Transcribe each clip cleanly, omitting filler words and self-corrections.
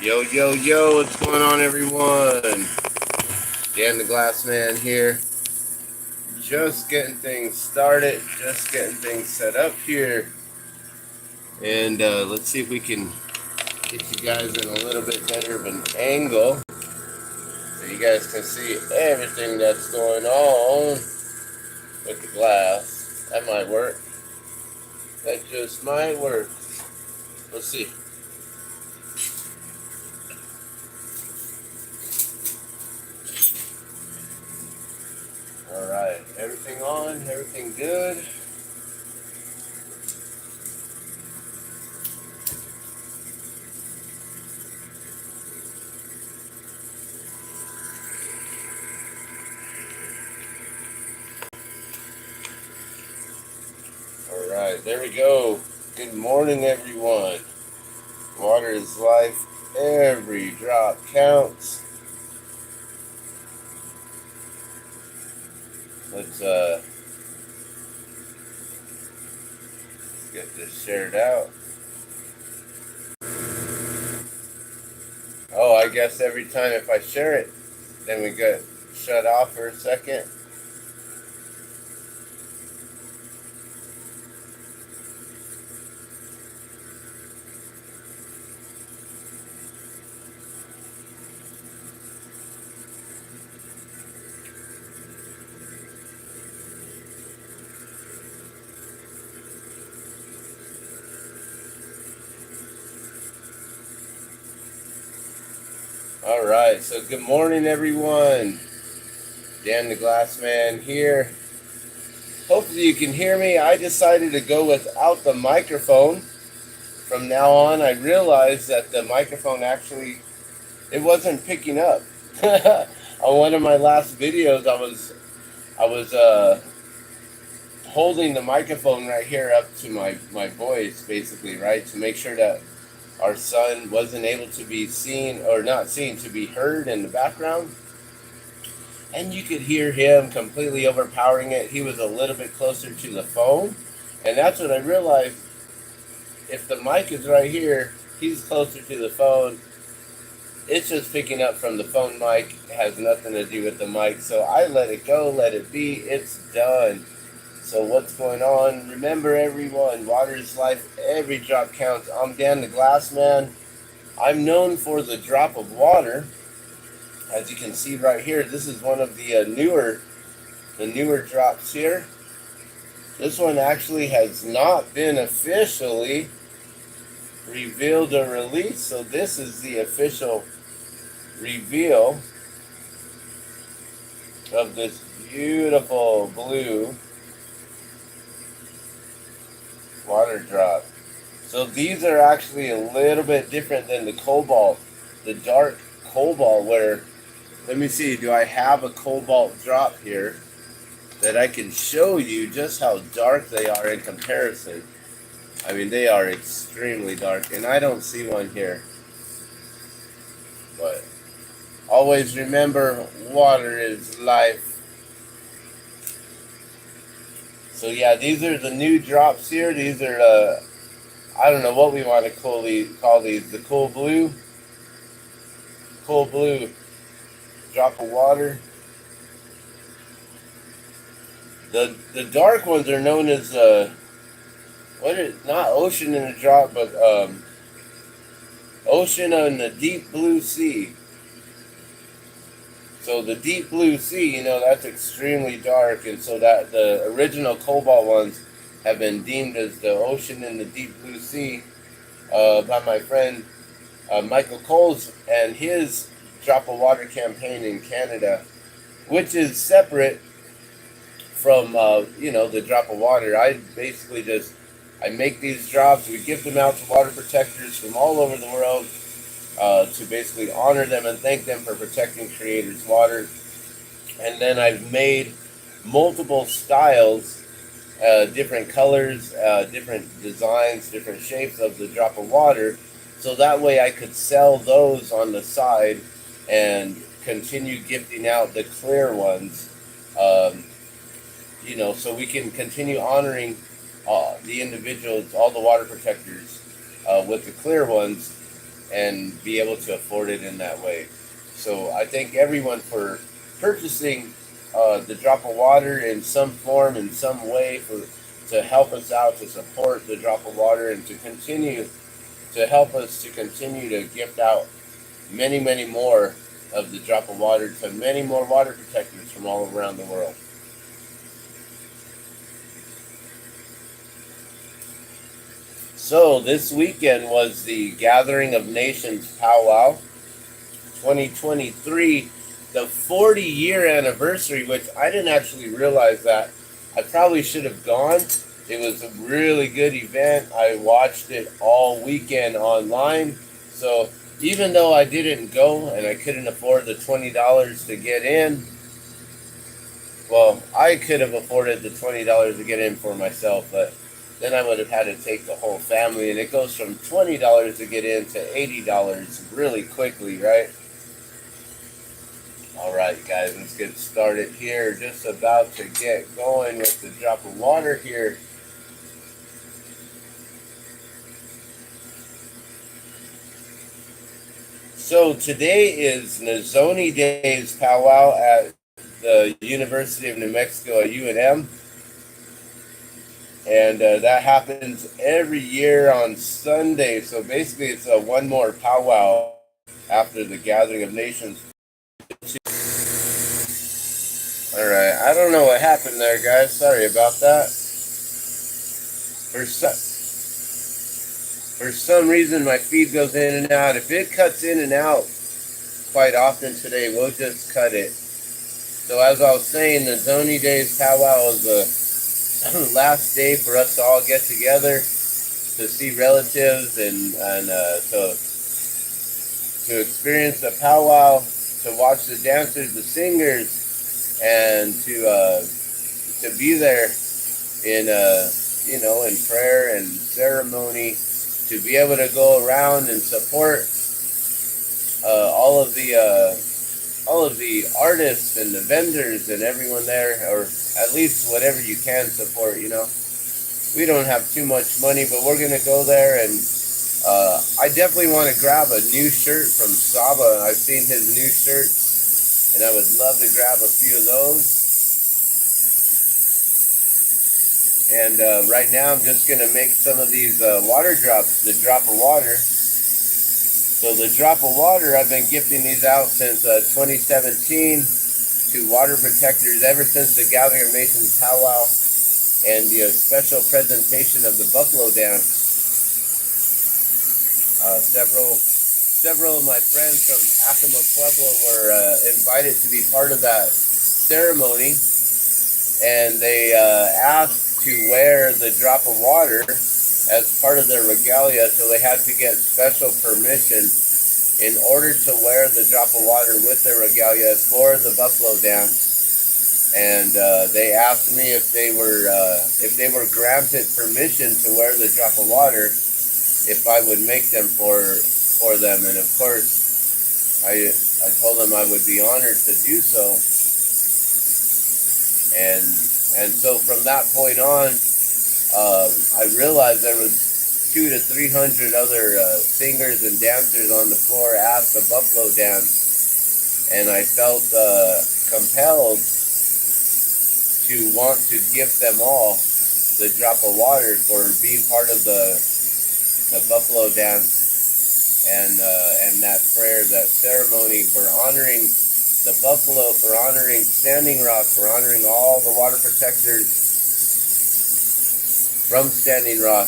Yo, yo, yo, what's going on, everyone? Dan the Glass Man here. Just getting things started, just getting things set up here. And let's see if we can get you guys in a little bit better of an angle so you guys can see everything that's going on with the glass. That might work. That just might work. Let's see. Alright, everything on, everything good. Alright, there we go. Good morning, everyone. Water is life. Every drop counts. Let's get this shared out. Oh, I guess every time if I share it, then we get shut off for a second. Alright, so good morning, everyone. Dan the Glass Man here. Hopefully you can hear me. I decided to go without the microphone. From now on, I realized that the microphone actually, it wasn't picking up. On one of my last videos, I was holding the microphone right here up to my voice, basically, right, to make sure that our son wasn't able to be seen, or not seen, to be heard in the background. And you could hear him completely overpowering it. He was a little bit closer to the phone. And that's when I realized, if the mic is right here, he's closer to the phone. It's just picking up from the phone mic. It has nothing to do with the mic. So I let it go, let it be. It's done. So what's going on? Remember, everyone, water is life. Every drop counts. I'm Dan the Glass Man. I'm known for the drop of water. As you can see right here, this is one of the newer drops here. This one actually has not been officially revealed or released, so this is the official reveal of this beautiful blue water drop. So these are actually a little bit different than the cobalt, the dark cobalt, where, let me see, do I have a cobalt drop here that I can show you just how dark they are in comparison. I mean, they are extremely dark, and I don't see one here. But always remember, water is life. So yeah, these are the new drops here. These are, I don't know what we want to call these, the cool blue drop of water. The dark ones are known as not ocean in a drop, but ocean in the deep blue sea. So the deep blue sea, that's extremely dark, and so that the original cobalt ones have been deemed as the ocean in the deep blue sea by my friend Michael Coles and his drop of water campaign in Canada, which is separate from the drop of water. I basically I make these drops. We give them out to water protectors from all over the world to basically honor them and thank them for protecting creators' water. And then I've made multiple styles, different colors, different designs, different shapes of the drop of water, so that way I could sell those on the side and continue gifting out the clear ones. So we can continue honoring the individuals, all the water protectors with the clear ones. and be able to afford it in that way. So I thank everyone for purchasing the Drop of Water in some form, in some way, to help us out, to support the Drop of Water, and to continue to help us to continue to gift out many, many more of the Drop of Water to many more water protectors from all around the world. So this weekend was the Gathering of Nations Powwow 2023, the 40-year anniversary, which I didn't actually realize that. I probably should have gone. It was a really good event. I watched it all weekend online. So even though I didn't go and I couldn't afford the $20 to get in, well, I could have afforded the $20 to get in for myself, but then I would have had to take the whole family, and it goes from $20 to get in to $80 really quickly, right? All right, guys, let's get started here. Just about to get going with the Drop of Water here. So today is Nizhoni Day's powwow at the University of New Mexico at UNM. And that happens every year on Sunday. So basically it's a one more powwow after the Gathering of Nations. Alright, I don't know what happened there, guys. Sorry about that. For some reason my feed goes in and out. If it cuts in and out quite often today, we'll just cut it. So as I was saying, the Nizhoni Day's powwow is the last day for us to all get together to see relatives and to experience the powwow, to watch the dancers, the singers, and to be there in in prayer and ceremony, to be able to go around and support all of the artists and the vendors and everyone there, or at least whatever you can support. We don't have too much money, but we're gonna go there, and I definitely want to grab a new shirt from Saba. I've seen his new shirts, and I would love to grab a few of those. And right now I'm just gonna make some of these water drops, the Drop of Water. So the Drop of Water, I've been gifting these out since 2017 to water protectors ever since the Gathering of Nations powwow and the special presentation of the Buffalo Dance. Several of my friends from Acoma Pueblo were invited to be part of that ceremony, and they asked to wear the Drop of Water as part of their regalia, so they had to get special permission in order to wear the Drop of Water with their regalia for the Buffalo Dance. And they asked me if they were granted permission to wear the Drop of Water, if I would make them for them. And of course, I told them I would be honored to do so. And so from that point on, I realized there was 200 to 300 other singers and dancers on the floor at the Buffalo Dance, and I felt compelled to want to gift them all the Drop of Water for being part of the Buffalo Dance, and that prayer, that ceremony, for honoring the buffalo, for honoring Standing Rock, for honoring all the water protectors from Standing Rock,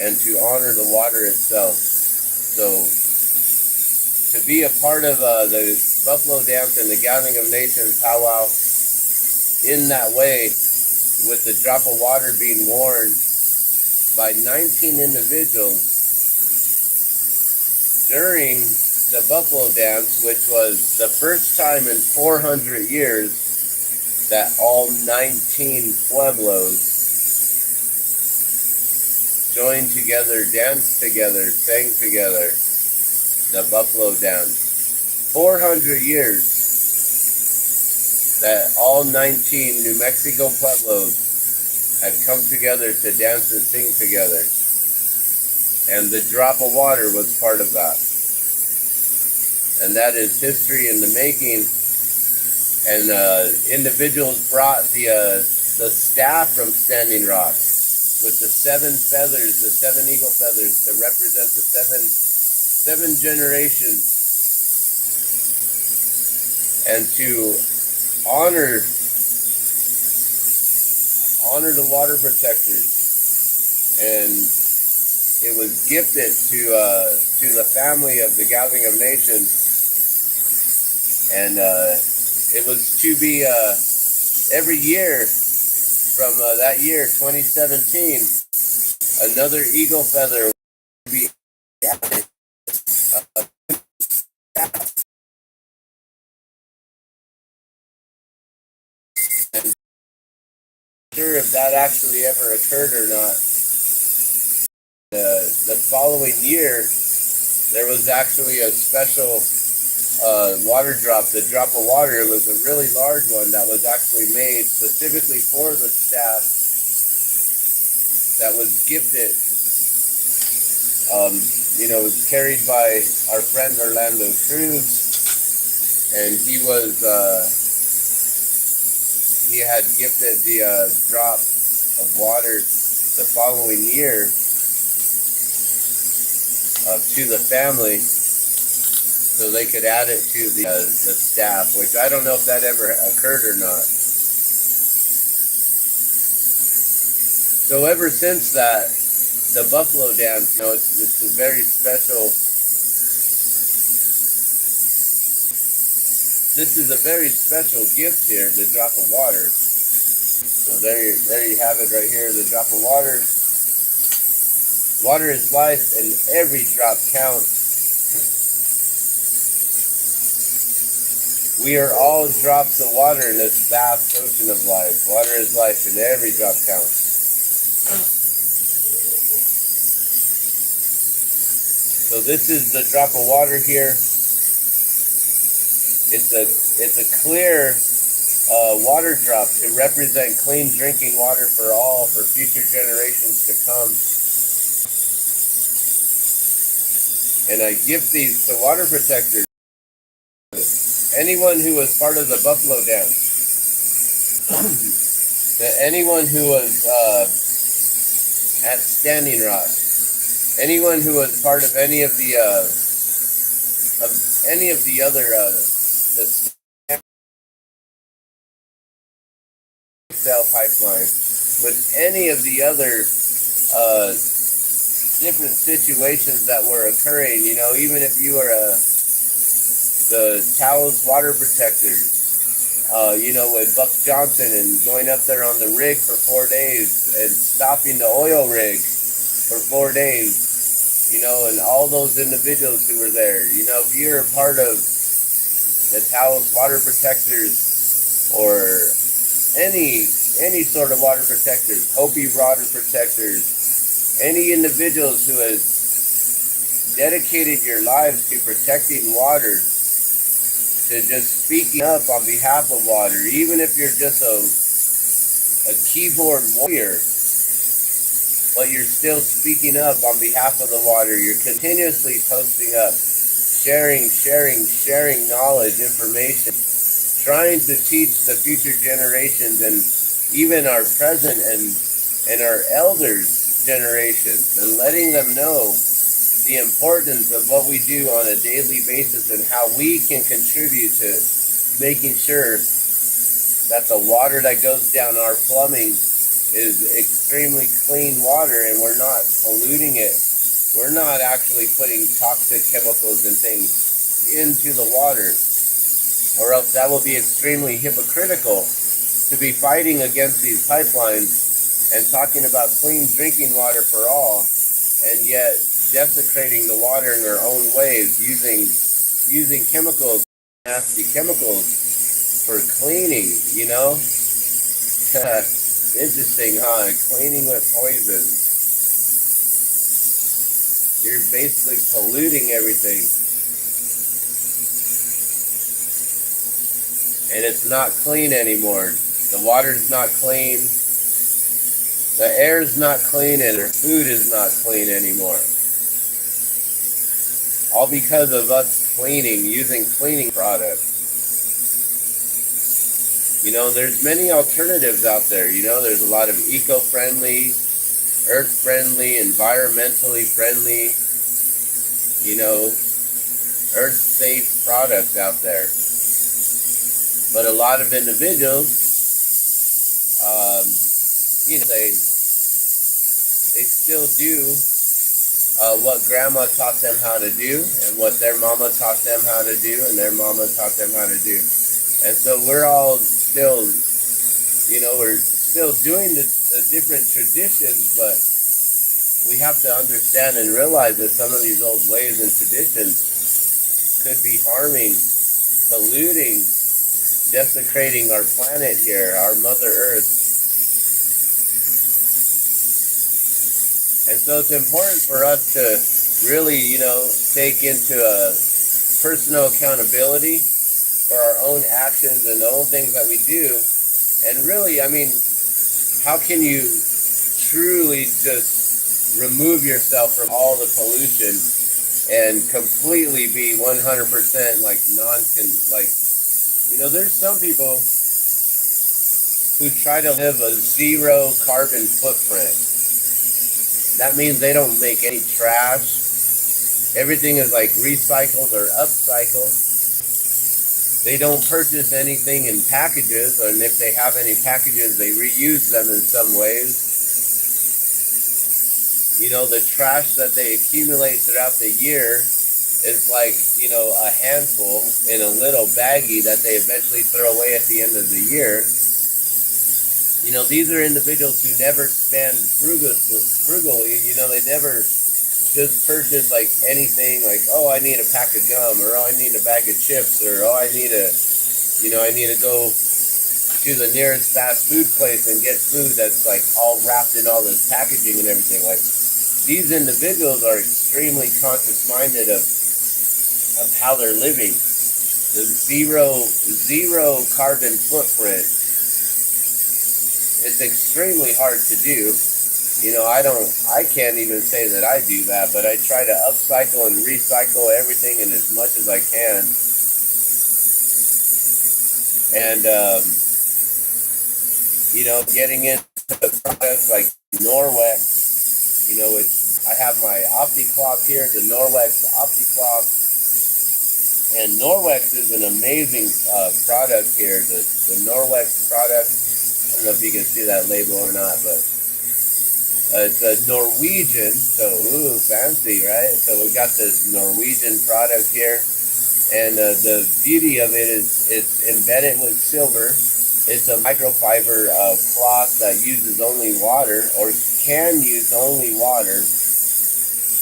and to honor the water itself. So to be a part of the Buffalo Dance and the Gathering of Nations powwow in that way, with the Drop of Water being worn by 19 individuals during the Buffalo Dance, which was the first time in 400 years that all 19 pueblos joined together, danced together, sang together, the Buffalo Dance. 400 years that all 19 New Mexico pueblos had come together to dance and sing together. And the Drop of Water was part of that. and that is history in the making. And individuals brought the staff from Standing Rock with the 7 feathers, the 7 eagle feathers, to represent the seven generations, and to honor the water protectors. And it was gifted to the family of the Gathering of Nations, and it was to be every year from that year 2017, another eagle feather would be added. And sure if that actually ever occurred or not. The following year, there was actually a special water drop. The drop of water was a really large one that was actually made specifically for the staff, that was gifted. It was carried by our friend Orlando Cruz, and he had gifted the drop of water the following year to the family, so they could add it to the staff, which I don't know if that ever occurred or not. So ever since that, the buffalo dance, it's a very special. This is a very special gift here, the drop of water. So there you have it right here, the drop of water. Water is life, and every drop counts. We are all drops of water in this vast ocean of life. Water is life, and every drop counts. So this is the drop of water here. It's a clear water drop to represent clean drinking water for all, for future generations to come. And I give these to water protectors. Anyone who was part of the buffalo dance, anyone who was at Standing Rock, anyone who was part of any of the other the cell pipeline, with any of the other different situations that were occurring, even if you were the Taos water protectors, with Buck Johnson and going up there on the rig for 4 days and stopping the oil rig for 4 days, and all those individuals who were there. If you're a part of the Taos water protectors or any sort of water protectors, Hopi water protectors, any individuals who has dedicated your lives to protecting water, to just speaking up on behalf of water, even if you're just a keyboard warrior, but you're still speaking up on behalf of the water. You're continuously posting up, sharing knowledge, information, trying to teach the future generations and even our present and our elders' generations, and letting them know the importance of what we do on a daily basis and how we can contribute to making sure that the water that goes down our plumbing is extremely clean water, and we're not polluting it. We're not actually putting toxic chemicals and things into the water, or else that will be extremely hypocritical to be fighting against these pipelines and talking about clean drinking water for all, and yet desecrating the water in their own ways, using chemicals, nasty chemicals for cleaning, Interesting, huh? Cleaning with poison. You're basically polluting everything. And it's not clean anymore. The water's not clean. The air's not clean, and our food is not clean anymore. All because of us cleaning, using cleaning products. You know, there's many alternatives out there. You know, there's a lot of eco-friendly, earth-friendly, environmentally friendly, you know, earth-safe products out there. But a lot of individuals, you know, they still do what grandma taught them how to do, and what their mama taught them how to do, and their mama taught them how to do. And so we're all still, you know, we're still doing the different traditions, but we have to understand and realize that some of these old ways and traditions could be harming, polluting, desecrating our planet here, our Mother Earth. And so it's important for us to really, you know, take into a personal accountability for our own actions and the own things that we do. And really, I mean, how can you truly just remove yourself from all the pollution and completely be 100% like you know, there's some people who try to live a zero carbon footprint. That means they don't make any trash. Everything is like recycled or upcycled. They don't purchase anything in packages, and if they have any packages, they reuse them in some ways. You know, the trash that they accumulate throughout the year is like, you know, a handful in a little baggie that they eventually throw away at the end of the year. You know, these are individuals who never spend frugally. You know, they never just purchase like anything like, oh, I need a pack of gum, or oh, I need a bag of chips, or oh, I need to go to the nearest fast food place and get food that's like all wrapped in all this packaging and everything. Like, these individuals are extremely conscious-minded of how they're living. The zero carbon footprint. It's extremely hard to do. You know, I can't even say that I do that, but I try to upcycle and recycle everything in as much as I can. And, you know, getting into products like Norwex, you know, which I have my OptiCloth here, the Norwex OptiCloth. And Norwex is an amazing product here. The Norwex product, I don't know if you can see that label or not, but it's a Norwegian, so ooh, fancy, right? So we got this Norwegian product here, and the beauty of it is it's embedded with silver. It's a microfiber cloth that uses only water, or can use only water,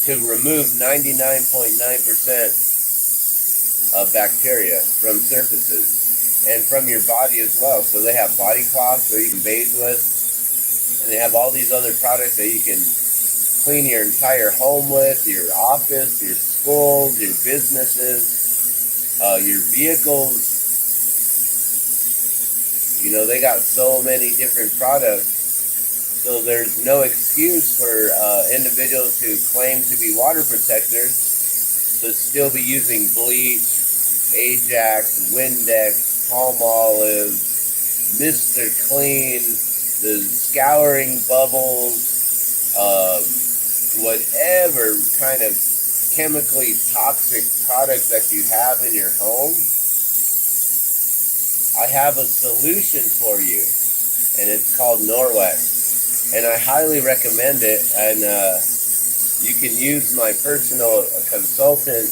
to remove 99.9% of bacteria from surfaces and from your body as well. So they have body cloths that you can bathe with, and they have all these other products that you can clean your entire home with, your office, your schools, your businesses, your vehicles. You know, they got so many different products. So there's no excuse for individuals who claim to be water protectors to still be using bleach, Ajax, Windex, Palmolive, Mr. Clean, the scouring bubbles, whatever kind of chemically toxic products that you have in your home. I have a solution for you, and it's called Norwex, and I highly recommend it. And you can use my personal consultant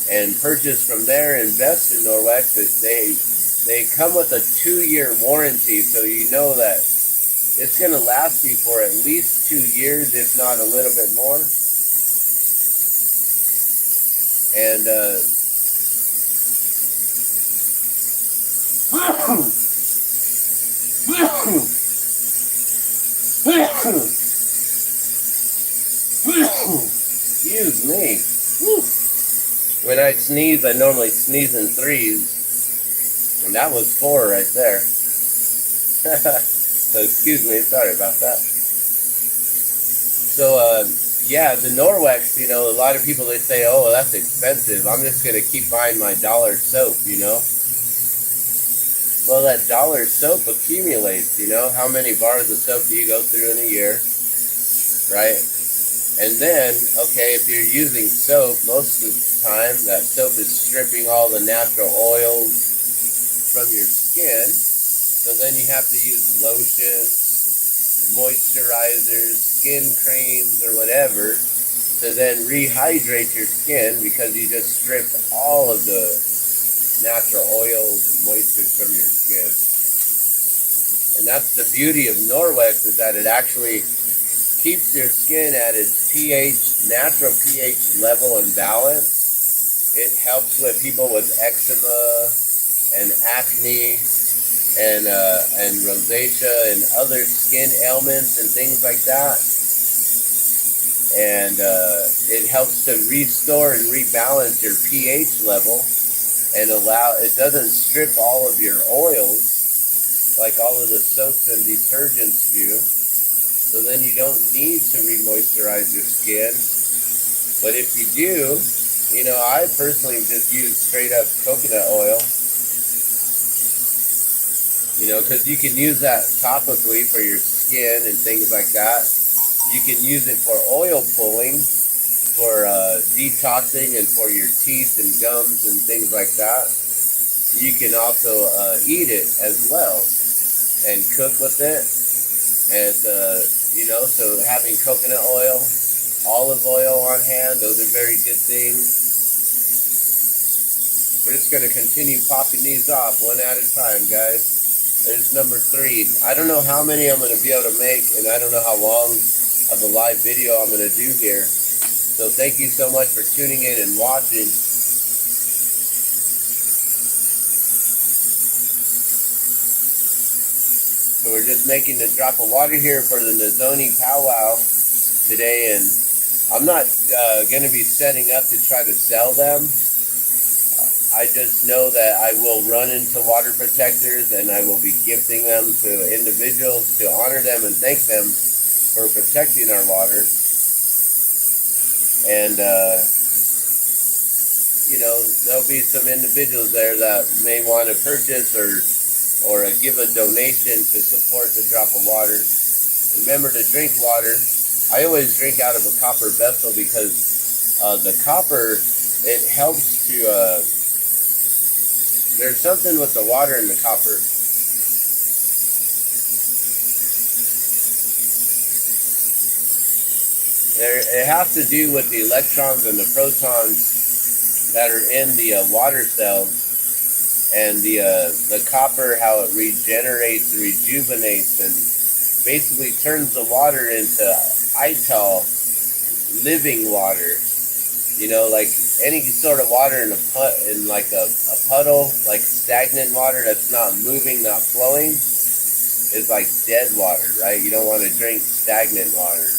and purchase from there. Invest in Norwex. They come with a 2-year warranty, so you know that it's going to last you for at least 2 years, if not a little bit more. And excuse me. When I sneeze, I normally sneeze in 3s, and that was 4 right there. So excuse me, sorry about that. So yeah, the Norwex, a lot of people, they say, oh, that's expensive. I'm just going to keep buying my dollar soap. Well, that dollar soap accumulates. How many bars of soap do you go through in a year, right? And then, okay, if you're using soap, most of the time, that soap is stripping all the natural oils from your skin. So then you have to use lotions, moisturizers, skin creams, or whatever to then rehydrate your skin because you just stripped all of the natural oils and moistures from your skin. And that's the beauty of Norwex, is that it actually keeps your skin at its natural pH level and balance. It helps with people with eczema and acne and rosacea and other skin ailments and things like that. And it helps to restore and rebalance your pH level and it doesn't strip all of your oils like all of the soaps and detergents do. So then you don't need to re-moisturize your skin. But if you do, I personally just use straight up coconut oil, because you can use that topically for your skin and things like that. You can use it for oil pulling, for detoxing, and for your teeth and gums and things like that. You can also eat it as well and cook with it. And, so having coconut oil, olive oil on hand, those are very good things. We're just going to continue popping these off one at a time, guys. There's number 3. I don't know how many I'm going to be able to make, and I don't know how long of a live video I'm going to do here. So thank you so much for tuning in and watching. So we're just making the drop of water here for the Nizhoni powwow today, and I'm not going to be setting up to try to sell them. I just know that I will run into water protectors, and I will be gifting them to individuals to honor them and thank them for protecting our water. And, there'll be some individuals there that may want to purchase or give a donation to support the drop of water. Remember to drink water. I always drink out of a copper vessel because the copper, it helps to, there's something with the water and the copper. It has to do with the electrons and the protons that are in the water cells, and the copper, how it regenerates, rejuvenates, and basically turns the water into ital, living water. Like any sort of water in a puddle, like stagnant water that's not moving, not flowing, is like dead water, right? You don't want to drink stagnant water.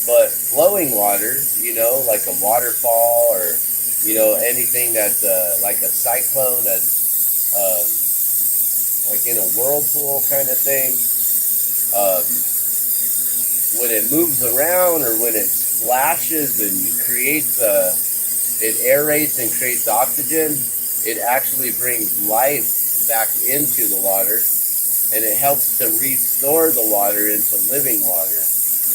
But flowing water, like a waterfall or, anything that's like a cyclone that's like in a whirlpool kind of thing, when it moves around or when it splashes and creates it aerates and creates oxygen, it actually brings life back into the water, and it helps to restore the water into living water.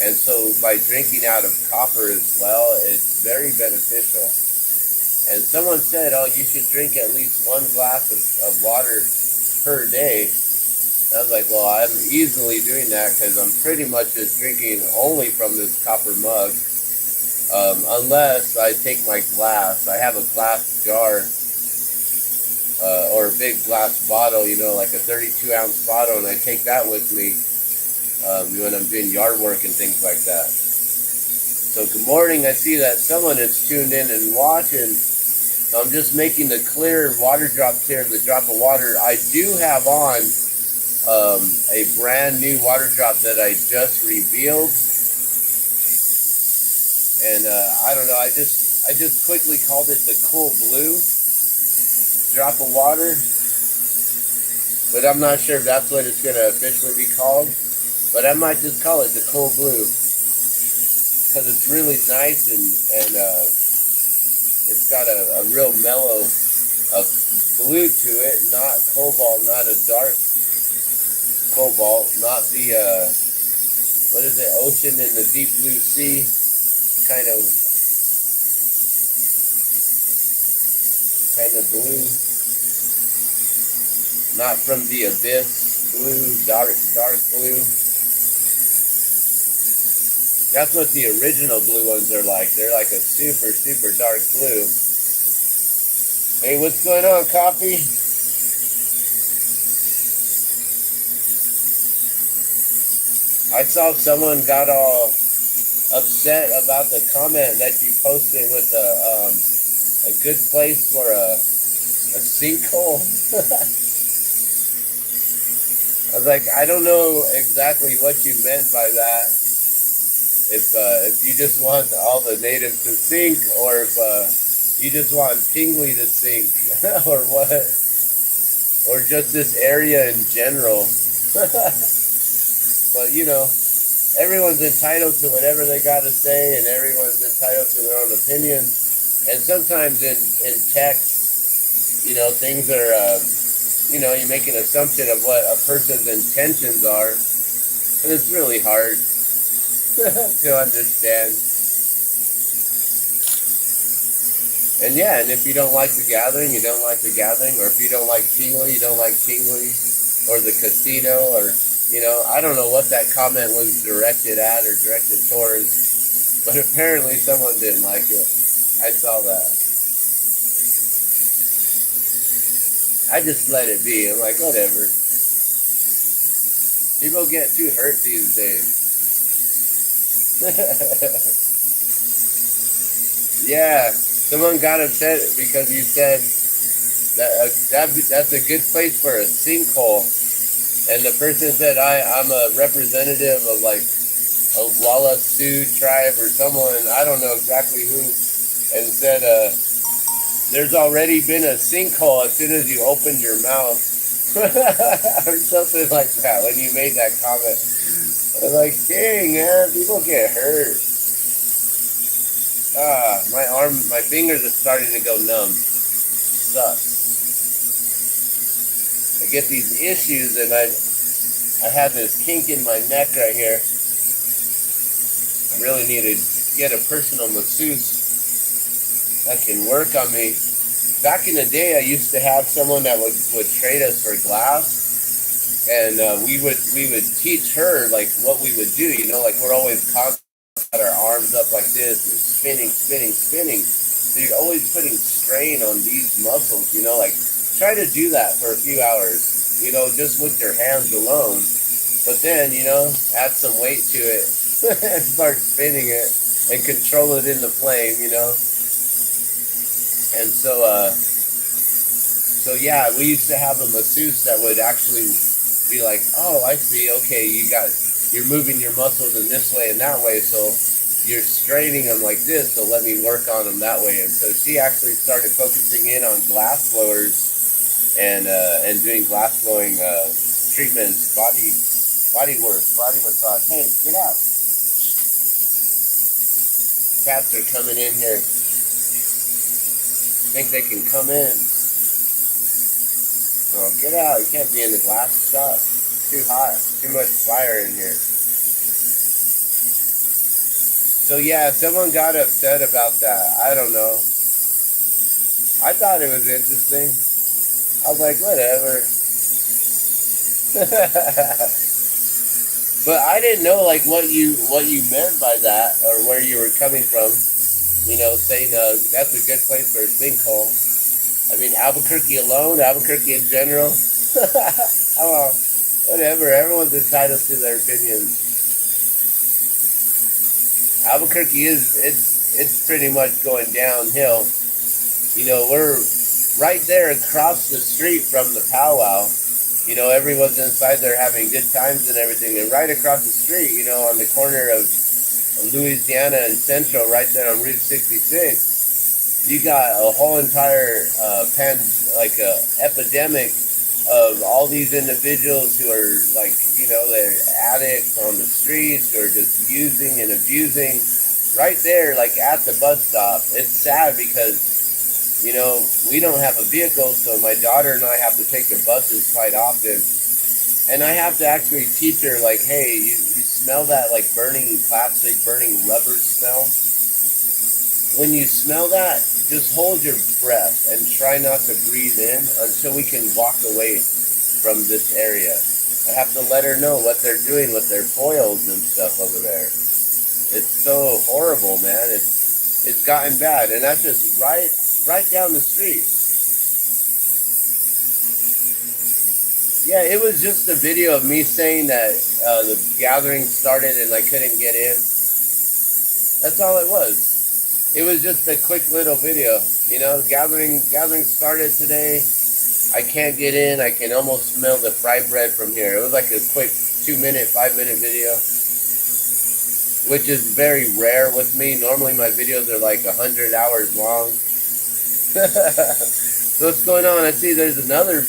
And so by drinking out of copper as well, it's very beneficial. And someone said, oh, you should drink at least 1 glass of water per day. I was like, well, I'm easily doing that because I'm pretty much just drinking only from this copper mug. Unless I take my glass. I have a glass jar or a big glass bottle, like a 32-ounce bottle, and I take that with me when I'm doing yard work and things like that. So good morning. I see that someone is tuned in and watching. So I'm just making the clear water drops here, the drop of water. I do have on a brand new water drop that I just revealed. And I don't know, I just quickly called it the Cool Blue drop of water. But I'm not sure if that's what it's going to officially be called. But I might just call it the Cool Blue. because it's really nice and it's got a real mellow blue to it, not cobalt, not a dark cobalt, not the what is it, ocean in the deep blue sea kind of blue, not from the abyss blue, dark blue. That's what the original blue ones are like. They're like a super dark blue. Hey, what's going on, Coffee? I saw someone got all upset about the comment that you posted with a good place for a sinkhole. I was like, I don't know exactly what you meant by that. If you just want all the natives to sink, or if you just want Tingley to sink, or what, or just this area in general. But you know, everyone's entitled to whatever they got to say, and everyone's entitled to their own opinion. And sometimes in text, you know, things are, you know, you make an assumption of what a person's intentions are, and it's really hard to understand. And yeah, and if you don't like the gathering, you don't like the gathering, or if you don't like Tingley, you don't like Tingley, or the casino, or, you know, I don't know what that comment was directed at or directed towards, but apparently someone didn't like it. I saw that. I just let it be. I'm like, whatever. People get too hurt these days. Yeah, someone got upset because you said that's a good place for a sinkhole, and the person said I'm a representative of like a Walla Sioux tribe or someone, I don't know exactly who, and said there's already been a sinkhole as soon as you opened your mouth or something like that when you made that comment. I was like, dang, man, people get hurt. My fingers are starting to go numb. Sucks. I get these issues, and I have this kink in my neck right here. I really need to get a personal masseuse that can work on me. Back in the day, I used to have someone that would trade us for glass, and we would teach her like what we would do. You know, like we're always constantly got our arms up like this, spinning. So you're always putting strain on these muscles, you know, like try to do that for a few hours, you know, just with your hands alone. But then, you know, add some weight to it and start spinning it and control it in the flame, you know. And so yeah, we used to have a masseuse that would actually be like, oh, I see, okay, you're moving your muscles in this way and that way, so you're straining them like this, so let me work on them that way. And so she actually started focusing in on glass blowers and doing glass blowing treatments, body work, body massage. Hey, get out. Cats are coming in here. Think they can come in. Oh, get out. You can't be in the glass shop. Too hot. Too much fire in here. So yeah, someone got upset about that. I don't know. I thought it was interesting. I was like, whatever. But I didn't know like what you meant by that, or where you were coming from. You know, saying that's a good place for a sinkhole. I mean, Albuquerque alone, Albuquerque in general. Oh, whatever. Everyone's entitled to their opinions. Albuquerque it's pretty much going downhill. You know, we're right there across the street from the powwow. You know, everyone's inside there having good times and everything. And right across the street, you know, on the corner of Louisiana and Central, right there on Route 66, you got a whole entire epidemic of all these individuals who are like, you know, they're addicts on the streets, who are just using and abusing right there, like at the bus stop. It's sad because, we don't have a vehicle, so my daughter and I have to take the buses quite often. And I have to actually teach her, like, hey, you smell that, like, burning plastic, burning rubber smell? When you smell that, just hold your breath and try not to breathe in until we can walk away from this area. I have to let her know what they're doing with their foils and stuff over there. It's so horrible, man. It's gotten bad, and that's just right down the street. Yeah, it was just a video of me saying that the gathering started and I couldn't get in. That's all it was. It was just a quick little video. Gathering started today. I can't get in. I can almost smell the fried bread from here. It was like a quick 2-minute, 5-minute video, which is very rare with me. Normally my videos are like 100 hours long. So what's going on? I see there's another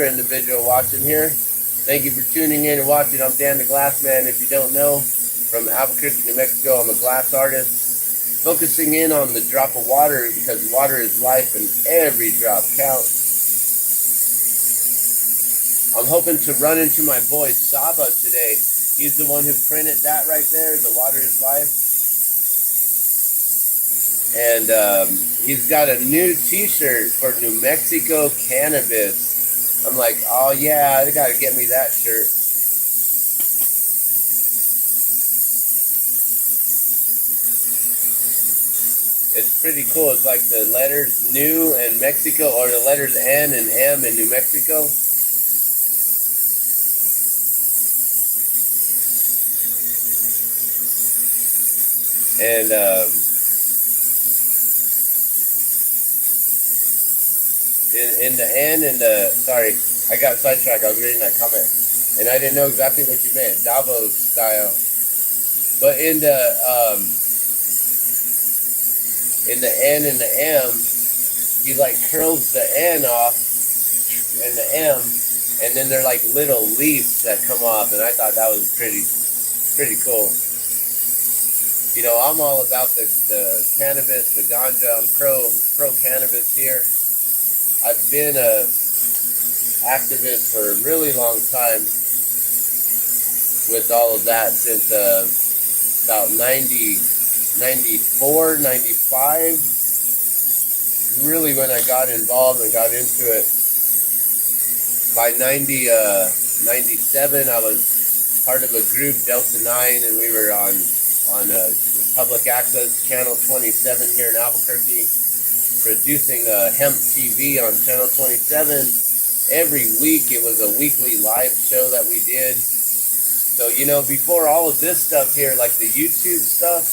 individual watching here. Thank you for tuning in and watching. I'm Dan the Glass Man. If you don't know, from Albuquerque, New Mexico, I'm a glass artist, focusing in on the drop of water because water is life and every drop counts. I'm hoping to run into my boy Saba today. He's the one who printed that right there, the water is life. And he's got a new t-shirt for New Mexico cannabis. I'm like, oh yeah, they gotta get me that shirt. It's pretty cool. It's like the letters New and Mexico, or the letters N and M in New Mexico. And in the N and the, sorry, I got sidetracked. I was reading that comment, and I didn't know exactly what you meant, Davos style. But in the N and the M, he like curls the N off and the M, and then they're like little leaves that come off, and I thought that was pretty cool. I'm all about the cannabis, the ganja. I'm pro cannabis here. I've been a activist for a really long time with all of that since about 94, 95. Really when I got involved and got into it. By 97, I was part of a group, Delta 9, and we were on the public access channel 27 here in Albuquerque, producing Hemp TV on channel 27. Every week, it was a weekly live show that we did. So, before all of this stuff here, like the YouTube stuff,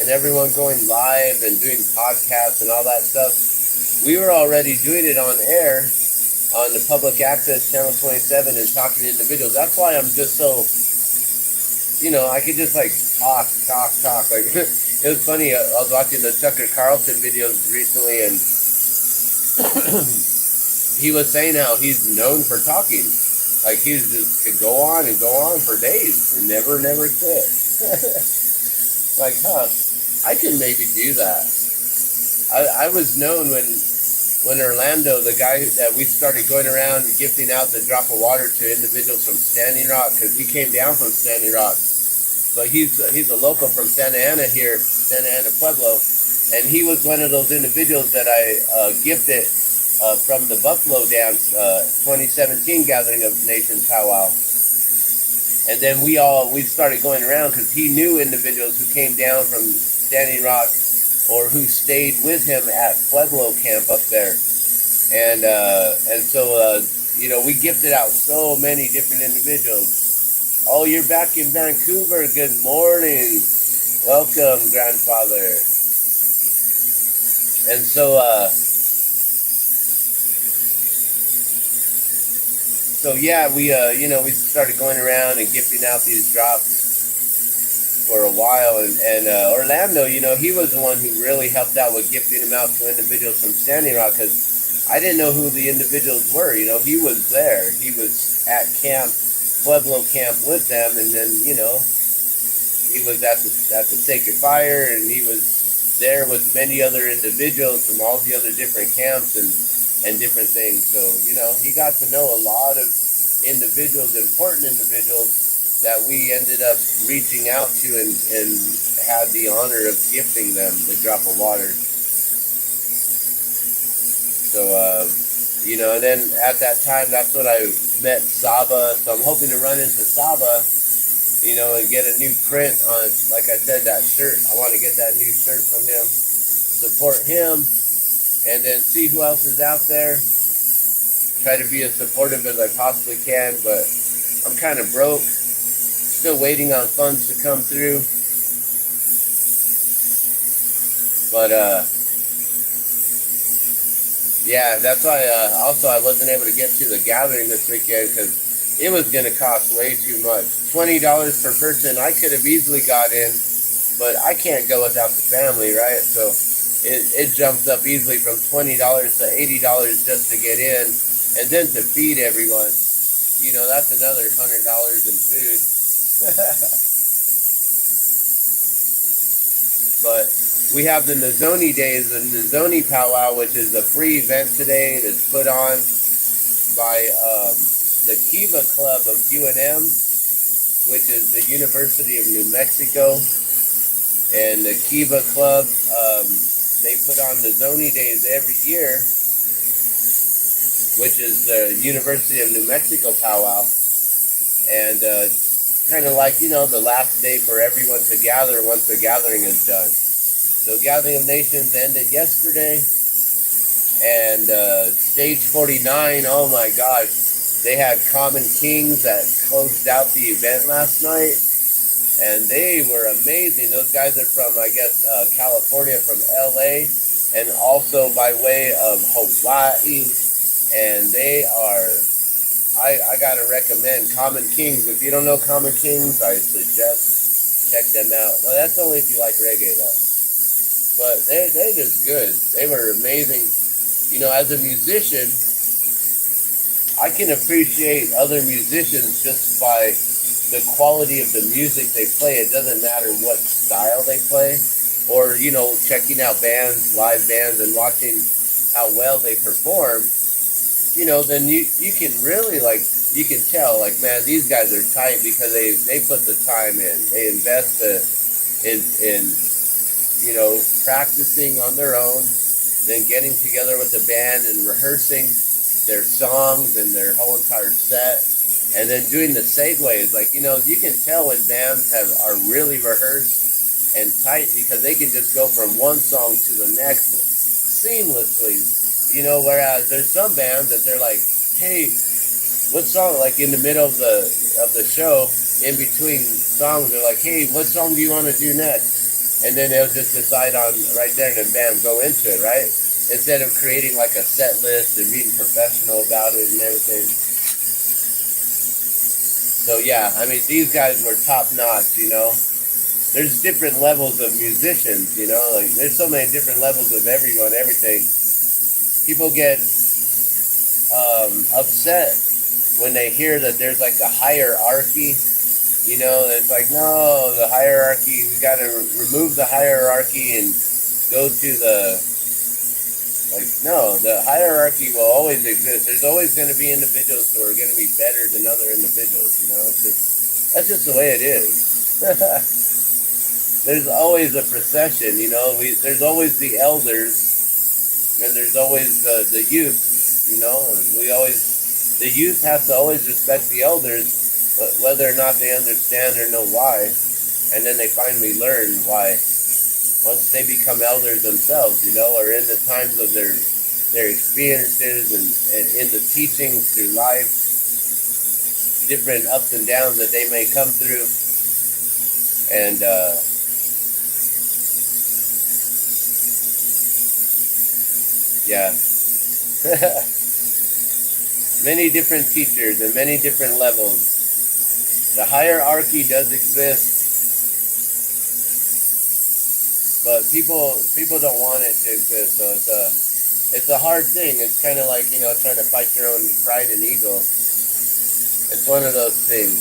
and everyone going live and doing podcasts and all that stuff, we were already doing it on air on the public access channel 27 and talking to individuals. That's why I'm just so, I could just like talk. Like, it was funny. I was watching the Tucker Carlson videos recently, and he was saying how he's known for talking. Like, he's just could go on and go on for days and never quit. Like, I could maybe do that. I was known when Orlando, the guy that we started going around gifting out the drop of water to individuals from Standing Rock, because he came down from Standing Rock. But he's a local from Santa Ana here, Santa Ana Pueblo, and he was one of those individuals that I gifted from the Buffalo Dance 2017 Gathering of Nations powwow. And then we started going around because he knew individuals who came down from Standing Rock or who stayed with him at Pueblo camp up there. And so we gifted out so many different individuals. Oh, you're back in Vancouver. Good morning. Welcome, grandfather. And so we started going around and gifting out these drops for a while, and Orlando, he was the one who really helped out with gifting them out to individuals from Standing Rock, because I didn't know who the individuals were. He was there. He was at camp, Pueblo camp with them, and then, he was at the sacred fire, and he was there with many other individuals from all the other different camps and different things. So he got to know a lot of individuals, important individuals that we ended up reaching out to and had the honor of gifting them the drop of water. So, and then at that time, that's when I met Saba. So I'm hoping to run into Saba, and get a new print on, like I said, that shirt. I want to get that new shirt from him, support him, and then see who else is out there. Try to be as supportive as I possibly can, but I'm kind of broke. Still waiting on funds to come through. But, yeah, that's why also I wasn't able to get to the gathering this weekend because it was going to cost way too much. $20 per person. I could have easily got in, but I can't go without the family, right? So it jumps up easily from $20 to $80 just to get in, and then to feed everyone. That's another $100 in food. But we have the Nizhoni days, the Nizhoni powwow, which is a free event today that's put on by the Kiva Club of UNM, which is the University of New Mexico. And the Kiva Club, they put on the Nizhoni days every year, which is the University of New Mexico powwow. And kind of like, the last day for everyone to gather once the gathering is done. So Gathering of Nations ended yesterday, and Stage 49, oh my gosh, they had Common Kings that closed out the event last night, and they were amazing. Those guys are from, I guess, California, from LA, and also by way of Hawaii, and they are, I gotta recommend Common Kings. If you don't know Common Kings, I suggest check them out. Well, that's only if you like reggae, though. But they're just good. They were amazing. As a musician, I can appreciate other musicians just by the quality of the music they play. It doesn't matter what style they play, or checking out live bands, and watching how well they perform. Then you can really, you can tell, man, these guys are tight because they put the time in. They invest in practicing on their own, then getting together with the band and rehearsing their songs and their whole entire set, and then doing the segues. You can tell when bands are really rehearsed and tight because they can just go from one song to the next one seamlessly. Whereas there's some bands that they're like, hey, what song? Like in the middle of the show, in between songs, they're like, hey, what song do you want to do next? And then they'll just decide on right there and then bam, go into it, right? Instead of creating like a set list and being professional about it and everything. So yeah, I mean, these guys were top notch, There's different levels of musicians, there's so many different levels of everyone, everything. People get upset when they hear that there's like a hierarchy. It's like, no, the hierarchy, we got to remove the hierarchy and go to no, the hierarchy will always exist. There's always going to be individuals who are going to be better than other individuals, that's just the way it is. There's always a procession, there's always the elders, and there's always the youth, the youth has to always respect the elders, whether or not they understand or know why, and then they finally learn why once they become elders themselves, or in the times of their experiences and in the teachings through life, different ups and downs that they may come through, and yeah. Many different teachers and many different levels. The hierarchy does exist, but people don't want it to exist. So it's a hard thing. It's kind of like trying to fight your own pride and ego. It's one of those things.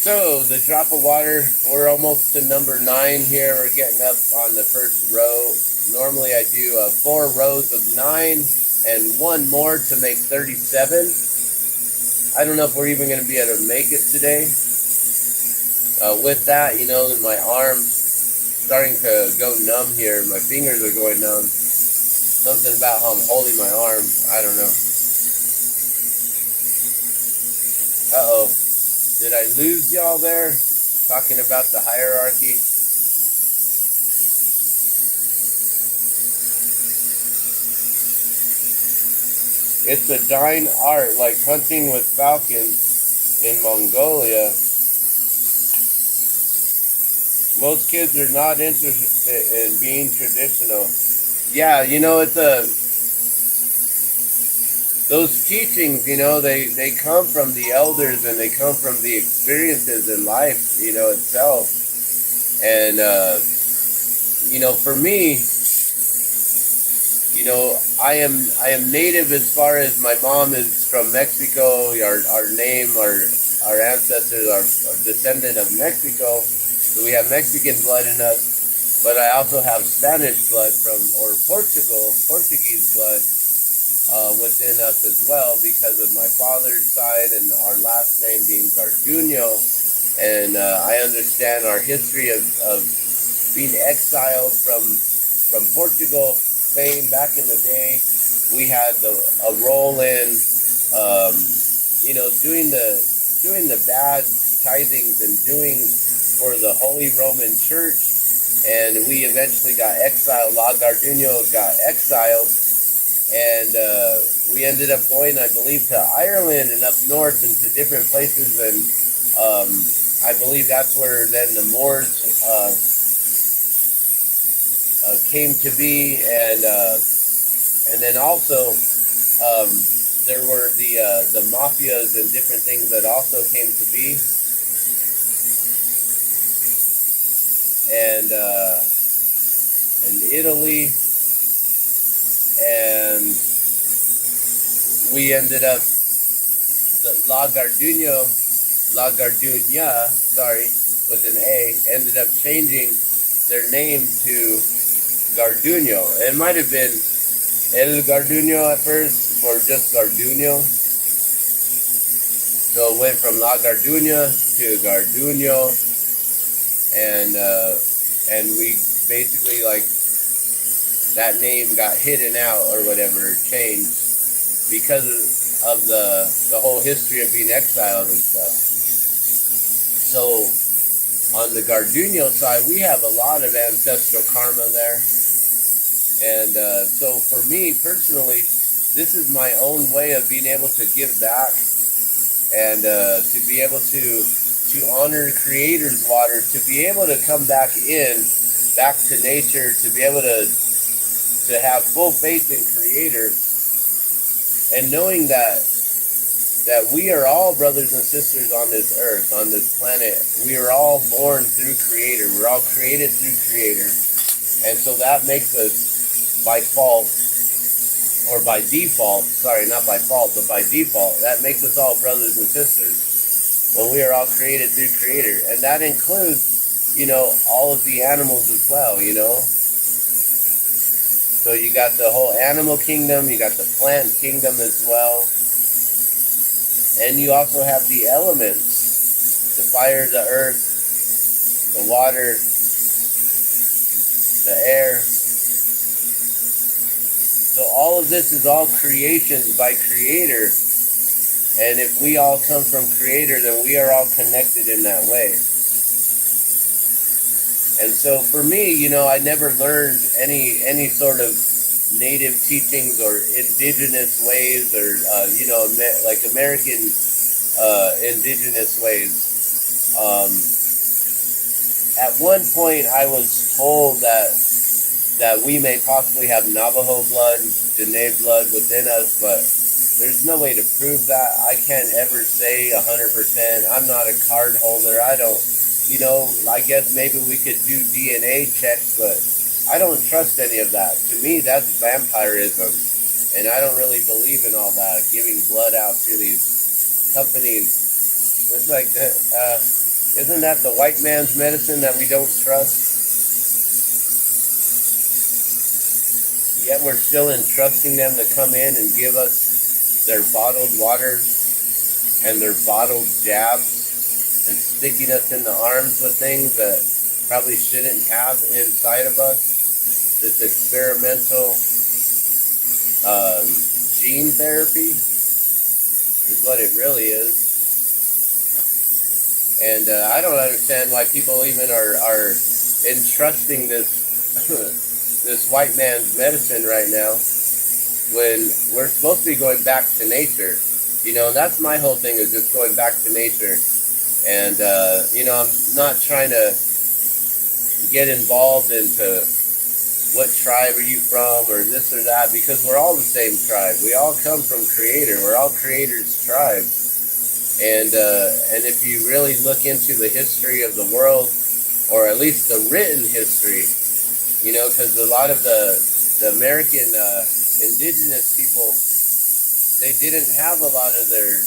So the drop of water, we're almost to number 9 here. We're getting up on the first row. Normally I do 4 rows of 9 and 1 more to make 37. I don't know if we're even going to be able to make it today. With that, you know, my arm's starting to go numb here. My fingers are going numb. Something about how I'm holding my arm. I don't know. Uh-oh. Did I lose y'all there? Talking about the hierarchy. It's a dying art, like hunting with falcons in Mongolia. Most kids are not interested in being traditional. Yeah, you know, it's those teachings, you know, they come from the elders and they come from the experiences in life, you know, itself. And, you know, for me, you know, I am native as far as my mom is from Mexico. Our name, our ancestors are descendant of Mexico, so we have Mexican blood in us. But I also have Spanish blood or Portuguese blood within us as well because of my father's side and our last name being Garduño. And I understand our history of being exiled from Portugal, Spain back in the day. We had a role in, you know, doing the bad tithings and doing for the Holy Roman Church, and we eventually got exiled. La Garduño got exiled, and we ended up going, I believe, to Ireland and up north and to different places, and I believe that's where then the Moors came to be, and then also there were the mafias and different things that also came to be, and Italy, and we ended up La Garduña, sorry, with an A, ended up changing their name to Garduño. It might have been El Garduño at first, or just Garduño. So it went from La Garduña to Garduño, and we basically, like, that name got hidden out or whatever, changed because of the whole history of being exiled and stuff. So on the Garduño side, we have a lot of ancestral karma there. And so for me personally, this is my own way of being able to give back and to be able to honor Creator's water, to be able to come back to nature, to be able to have full faith in Creator, and knowing that we are all brothers and sisters on this earth, on this planet. We are all born through Creator. We're all created through Creator. And so that makes us by fault, or by default, sorry, not by fault, but by default, that makes us all brothers and sisters when we are all created through Creator. And that includes, you know, all of the animals as well, you know. So you got the whole animal kingdom, you got the plant kingdom as well. And you also have the elements, the fire, the earth, the water, the air. So all of this is all creations by Creator. And if we all come from Creator, then we are all connected in that way. And so for me, you know, I never learned any sort of native teachings or indigenous ways, or you know, like American indigenous ways. At one point, I was told that we may possibly have Navajo blood, Dene blood within us, but there's no way to prove that. I can't ever say 100%. I'm not a card holder. I don't, you know, I guess maybe we could do DNA checks, but I don't trust any of that. To me, that's vampirism, and I don't really believe in all that, giving blood out to these companies. It's like Isn't that the white man's medicine that we don't trust? Yet we're still entrusting them to come in and give us their bottled waters and their bottled jabs and sticking us in the arms with things that probably shouldn't have inside of us. This experimental gene therapy is what it really is. And I don't understand why people even are entrusting this this white man's medicine right now when we're supposed to be going back to nature. You know, that's my whole thing, is just going back to nature. And, you know, I'm not trying to get involved into what tribe are you from or this or that, because we're all the same tribe. We all come from Creator. We're all Creator's tribe. And if you really look into the history of the world, or at least the written history, you know, because a lot of the American indigenous people, they didn't have a lot of their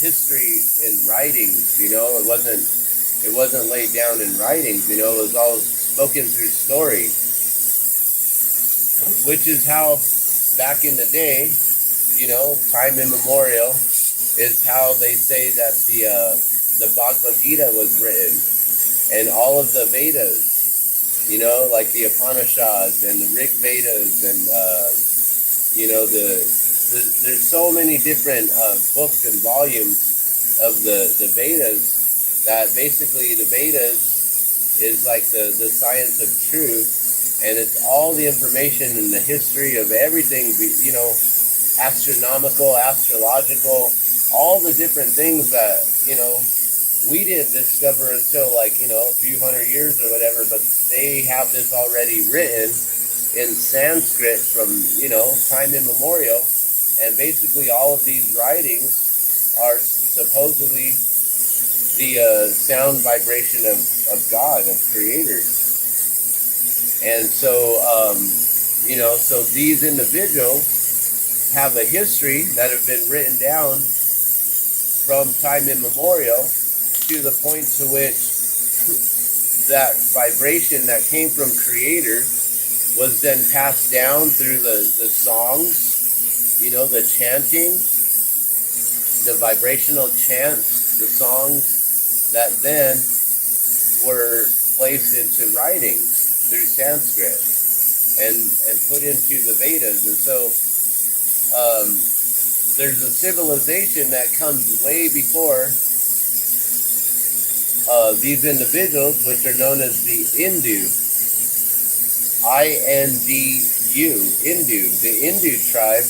history in writings. You know, it wasn't laid down in writings. You know, it was all spoken through story, which is how back in the day, you know, time immemorial, is how they say that the Bhagavad Gita was written, and all of the Vedas, you know, like the Upanishads and the Rig Vedas, and you know, there's so many different books and volumes of the Vedas, that basically the Vedas is like the science of truth, and it's all the information and the history of everything, you know, astronomical, astrological, all the different things that, you know, we didn't discover until, like, you know, a few hundred years or whatever, but they have this already written in Sanskrit from, you know, time immemorial. And basically all of these writings are supposedly the sound vibration of God, of Creator. And so, you know, so these individuals have a history that have been written down from time immemorial, to the point to which that vibration that came from Creator was then passed down through the songs, you know, the chanting, the vibrational chants, the songs that then were placed into writings through Sanskrit and put into the Vedas. And so there's a civilization that comes way before these individuals, which are known as the Indu, I-N-D-U, Indu. The Indu tribe,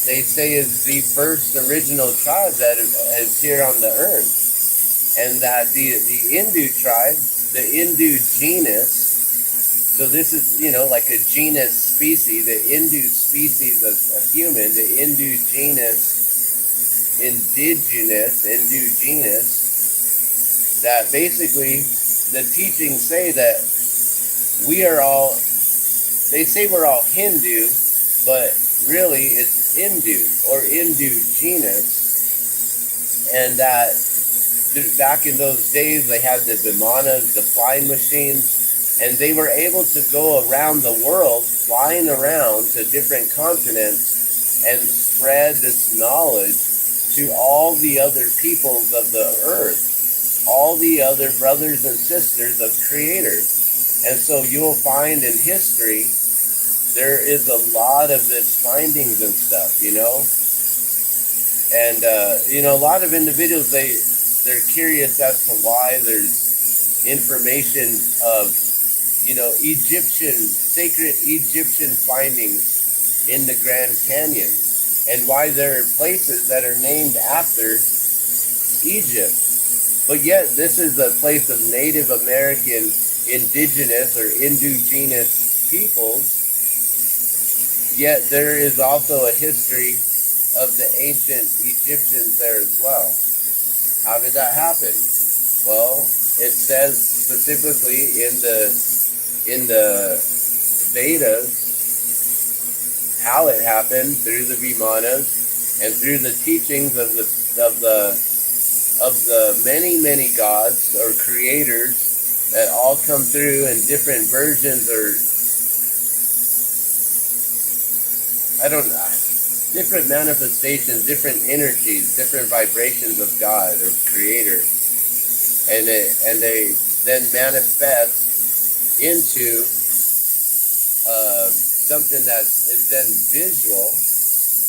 they say, is the first original tribe that is here on the earth. And that the Indu tribe, the Indu genus, so this is, you know, like a genus species, the Indu species of human, the Indu genus, indigenous, Indu genus, that basically the teachings say that we are all, they say we're all Hindu, but really it's Indu or Indu genus. And that back in those days they had the vimanas, the flying machines, and they were able to go around the world, flying around to different continents and spread this knowledge to all the other peoples of the earth, all the other brothers and sisters of Creator. And so you'll find in history, there is a lot of this findings and stuff, you know. And, you know, a lot of individuals, they're curious as to why there's information of, you know, sacred Egyptian findings in the Grand Canyon, and why there are places that are named after Egypt. But yet this is a place of Native American, indigenous or indigenous peoples, yet there is also a history of the ancient Egyptians there as well. How did that happen? Well, it says specifically in the Vedas how it happened through the Vimanas and through the teachings of the many gods or creators that all come through in different versions, or I don't know, different manifestations, different energies, different vibrations of God or Creator, and they then manifest into something that is then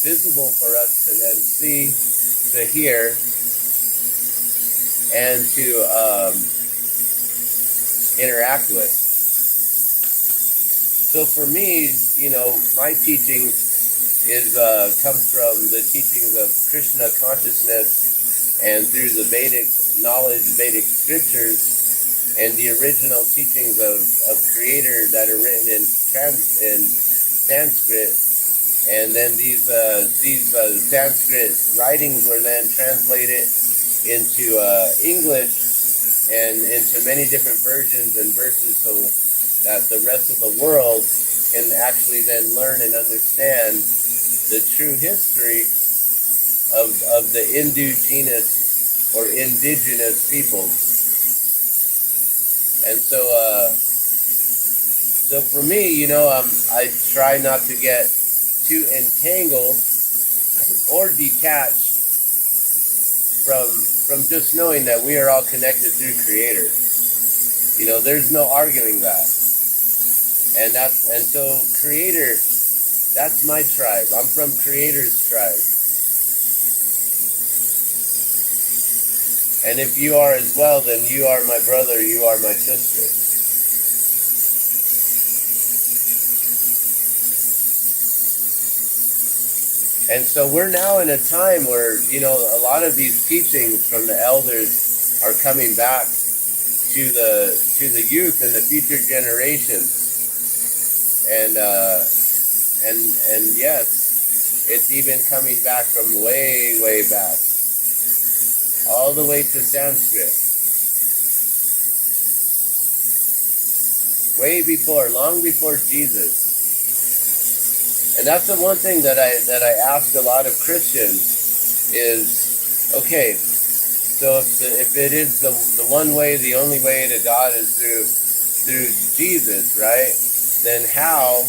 visible for us to then see, to hear, and to interact with. So for me, my teaching comes from the teachings of Krishna consciousness, and through the Vedic knowledge, Vedic scriptures, and the original teachings of Creator that are written in Sanskrit, and then these Sanskrit writings were then translated into English and into many different versions and verses, so that the rest of the world can actually then learn and understand the true history of the indigenous or indigenous peoples. And so for me, I try not to get too entangled or detached from just knowing that we are all connected through Creator. There's no arguing that. And so Creator, that's my tribe. I'm from Creator's tribe. And if you are as well, then you are my brother, you are my sister. And so we're now in a time where, a lot of these teachings from the elders are coming back to the youth and the future generations. And yes, it's even coming back from way, way back, all the way to Sanskrit. Way before, long before Jesus. And that's the one thing that I ask a lot of Christians is, okay, so if it is the one way, the only way to God is through Jesus, right? Then how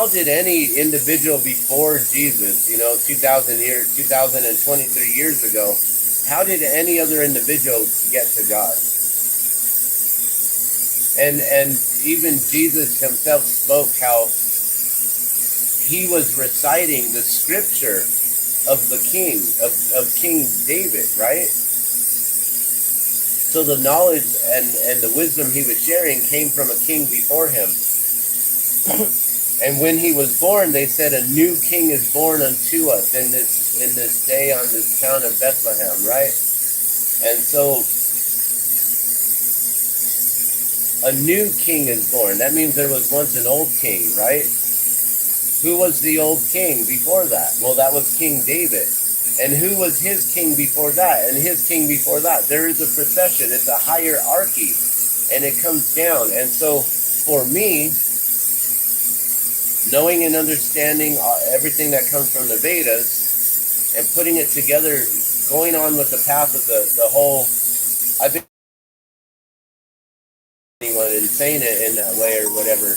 did any individual before Jesus, 2023 years ago, how did any other individual get to God? And even Jesus himself spoke how he was reciting the scripture of the king, of King David, right? So the knowledge and the wisdom he was sharing came from a king before him. And when he was born, they said, a new king is born unto us in this day on this town of Bethlehem, right? And so a new king is born. That means there was once an old king, right? Who was the old king before that? Well, that was King David. And who was his king before that? And his king before that? There is a procession. It's a hierarchy. And it comes down. And so for me, knowing and understanding everything that comes from the Vedas and putting it together, going on with the path of the whole, I've been anyone and saying it in that way or whatever.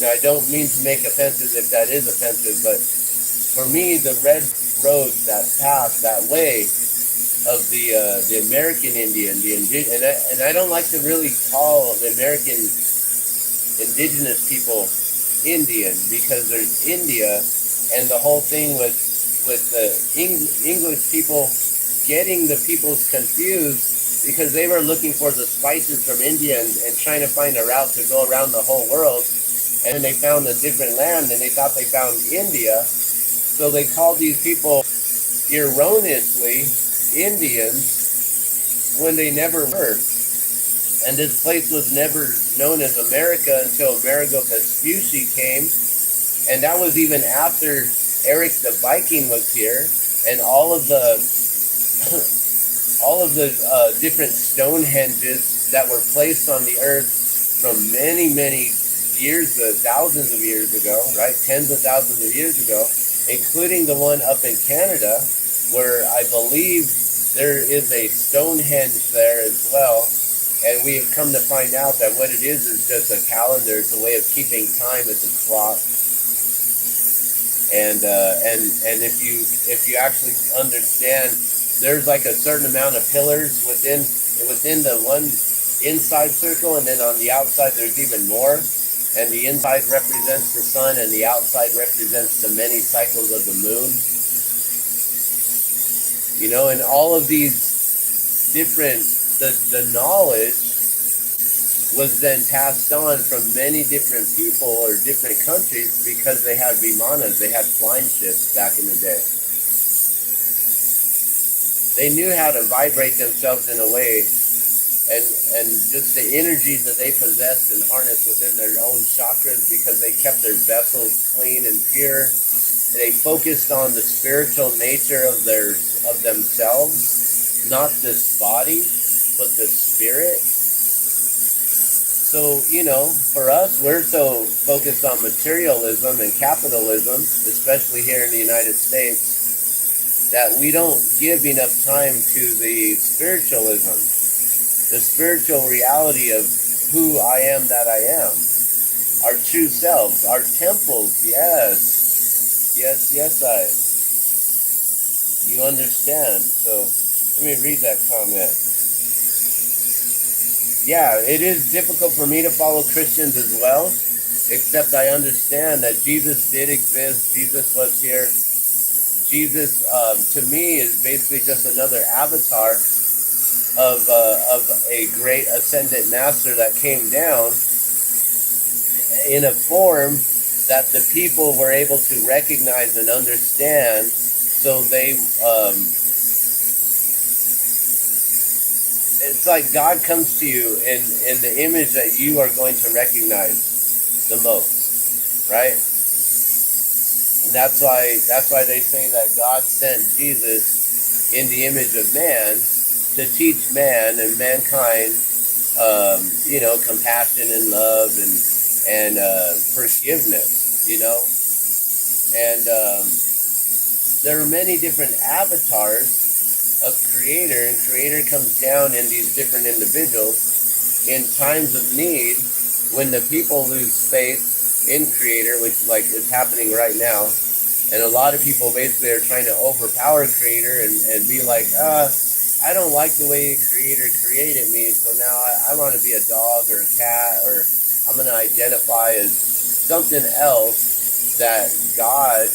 I don't mean to make offenses if that is offensive, but for me, the red road, that path, that way of the American Indian, and I don't like to really call the American indigenous people Indian, because there's India, and the whole thing with the English people getting the peoples confused, because they were looking for the spices from India and trying to find a route to go around the whole world, and then they found a different land and they thought they found India, so they called these people erroneously Indians when they never were. And this place was never known as America until Amerigo Vespucci came, and that was even after Eric the Viking was here, and all of the different Stonehenges that were placed on the earth from many years, thousands of years ago, right? Tens of thousands of years ago, including the one up in Canada, where I believe there is a Stonehenge there as well. And we have come to find out that what it is just a calendar. It's a way of keeping time at the clock. And if you actually understand, there's like a certain amount of pillars within the one inside circle, and then on the outside there's even more. And the inside represents the sun, and the outside represents the many cycles of the moon. You know, and all of these different the knowledge was then passed on from many different people or different countries because they had vimanas, they had flying ships back in the day. They knew how to vibrate themselves in a way, and just the energies that they possessed and harnessed within their own chakras, because they kept their vessels clean and pure. They focused on the spiritual nature of themselves, not this body, but the spirit. So, you know, for us, we're so focused on materialism and capitalism, especially here in the United States, that we don't give enough time to the spiritualism, the spiritual reality of who I am that I am, our true selves, our temples. Yes, you understand. So let me read that comment. Yeah, it is difficult for me to follow Christians as well, except I understand that Jesus did exist. Jesus was here. Jesus, to me, is basically just another avatar of a great ascendant master that came down in a form that the people were able to recognize and understand. So they, it's like God comes to you in the image that you are going to recognize the most, right? And that's why they say that God sent Jesus in the image of man to teach man and mankind, you know, compassion and love and forgiveness, you know. And there are many different avatars of Creator, and Creator comes down in these different individuals in times of need, when the people lose faith in Creator, which like is happening right now. And a lot of people basically are trying to overpower Creator and be like, I don't like the way Creator created me, so now I want to be a dog or a cat, or I'm going to identify as something else that God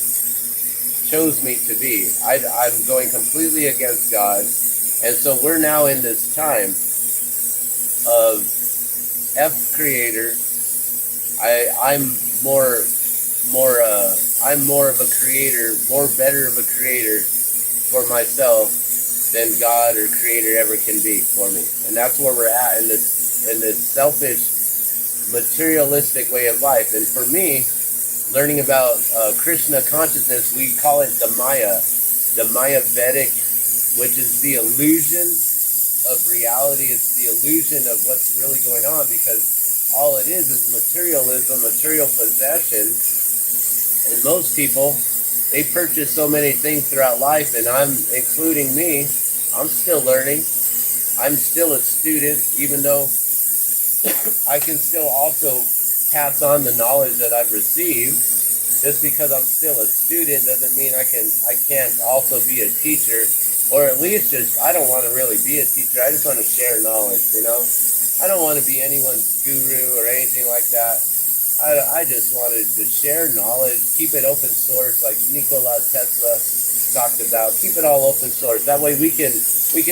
chose me to be. I'm going completely against God. And so we're now in this time of F Creator. I'm more of a creator, better of a creator for myself than God or Creator ever can be for me. And that's where we're at in this selfish, materialistic way of life. And for me, learning about Krishna consciousness, we call it the Maya Vedic, which is the illusion of reality. It's the illusion of what's really going on, because all it is materialism, material possession. And most people, they purchase so many things throughout life, and I'm, including me, I'm still learning. I'm still a student, even though I can still also pass on the knowledge that I've received. Just because I'm still a student doesn't mean I can't also be a teacher, or at least just, I don't want to really be a teacher. I just want to share knowledge, you know. I don't want to be anyone's guru or anything like that. I just wanted to share knowledge, keep it open source, like Nikola Tesla talked about. Keep it all open source. That way we can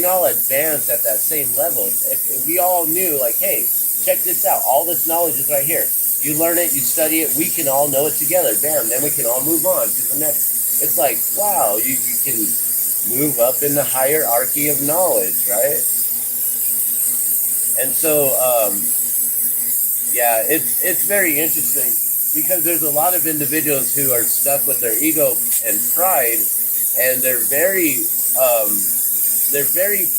all advance at that same level. If we all knew, like, hey, check this out. All this knowledge is right here. You learn it, you study it, we can all know it together. Bam, then we can all move on to the next. It's like, wow, you can move up in the hierarchy of knowledge, right? And so, yeah, it's very interesting, because there's a lot of individuals who are stuck with their ego and pride, and they're very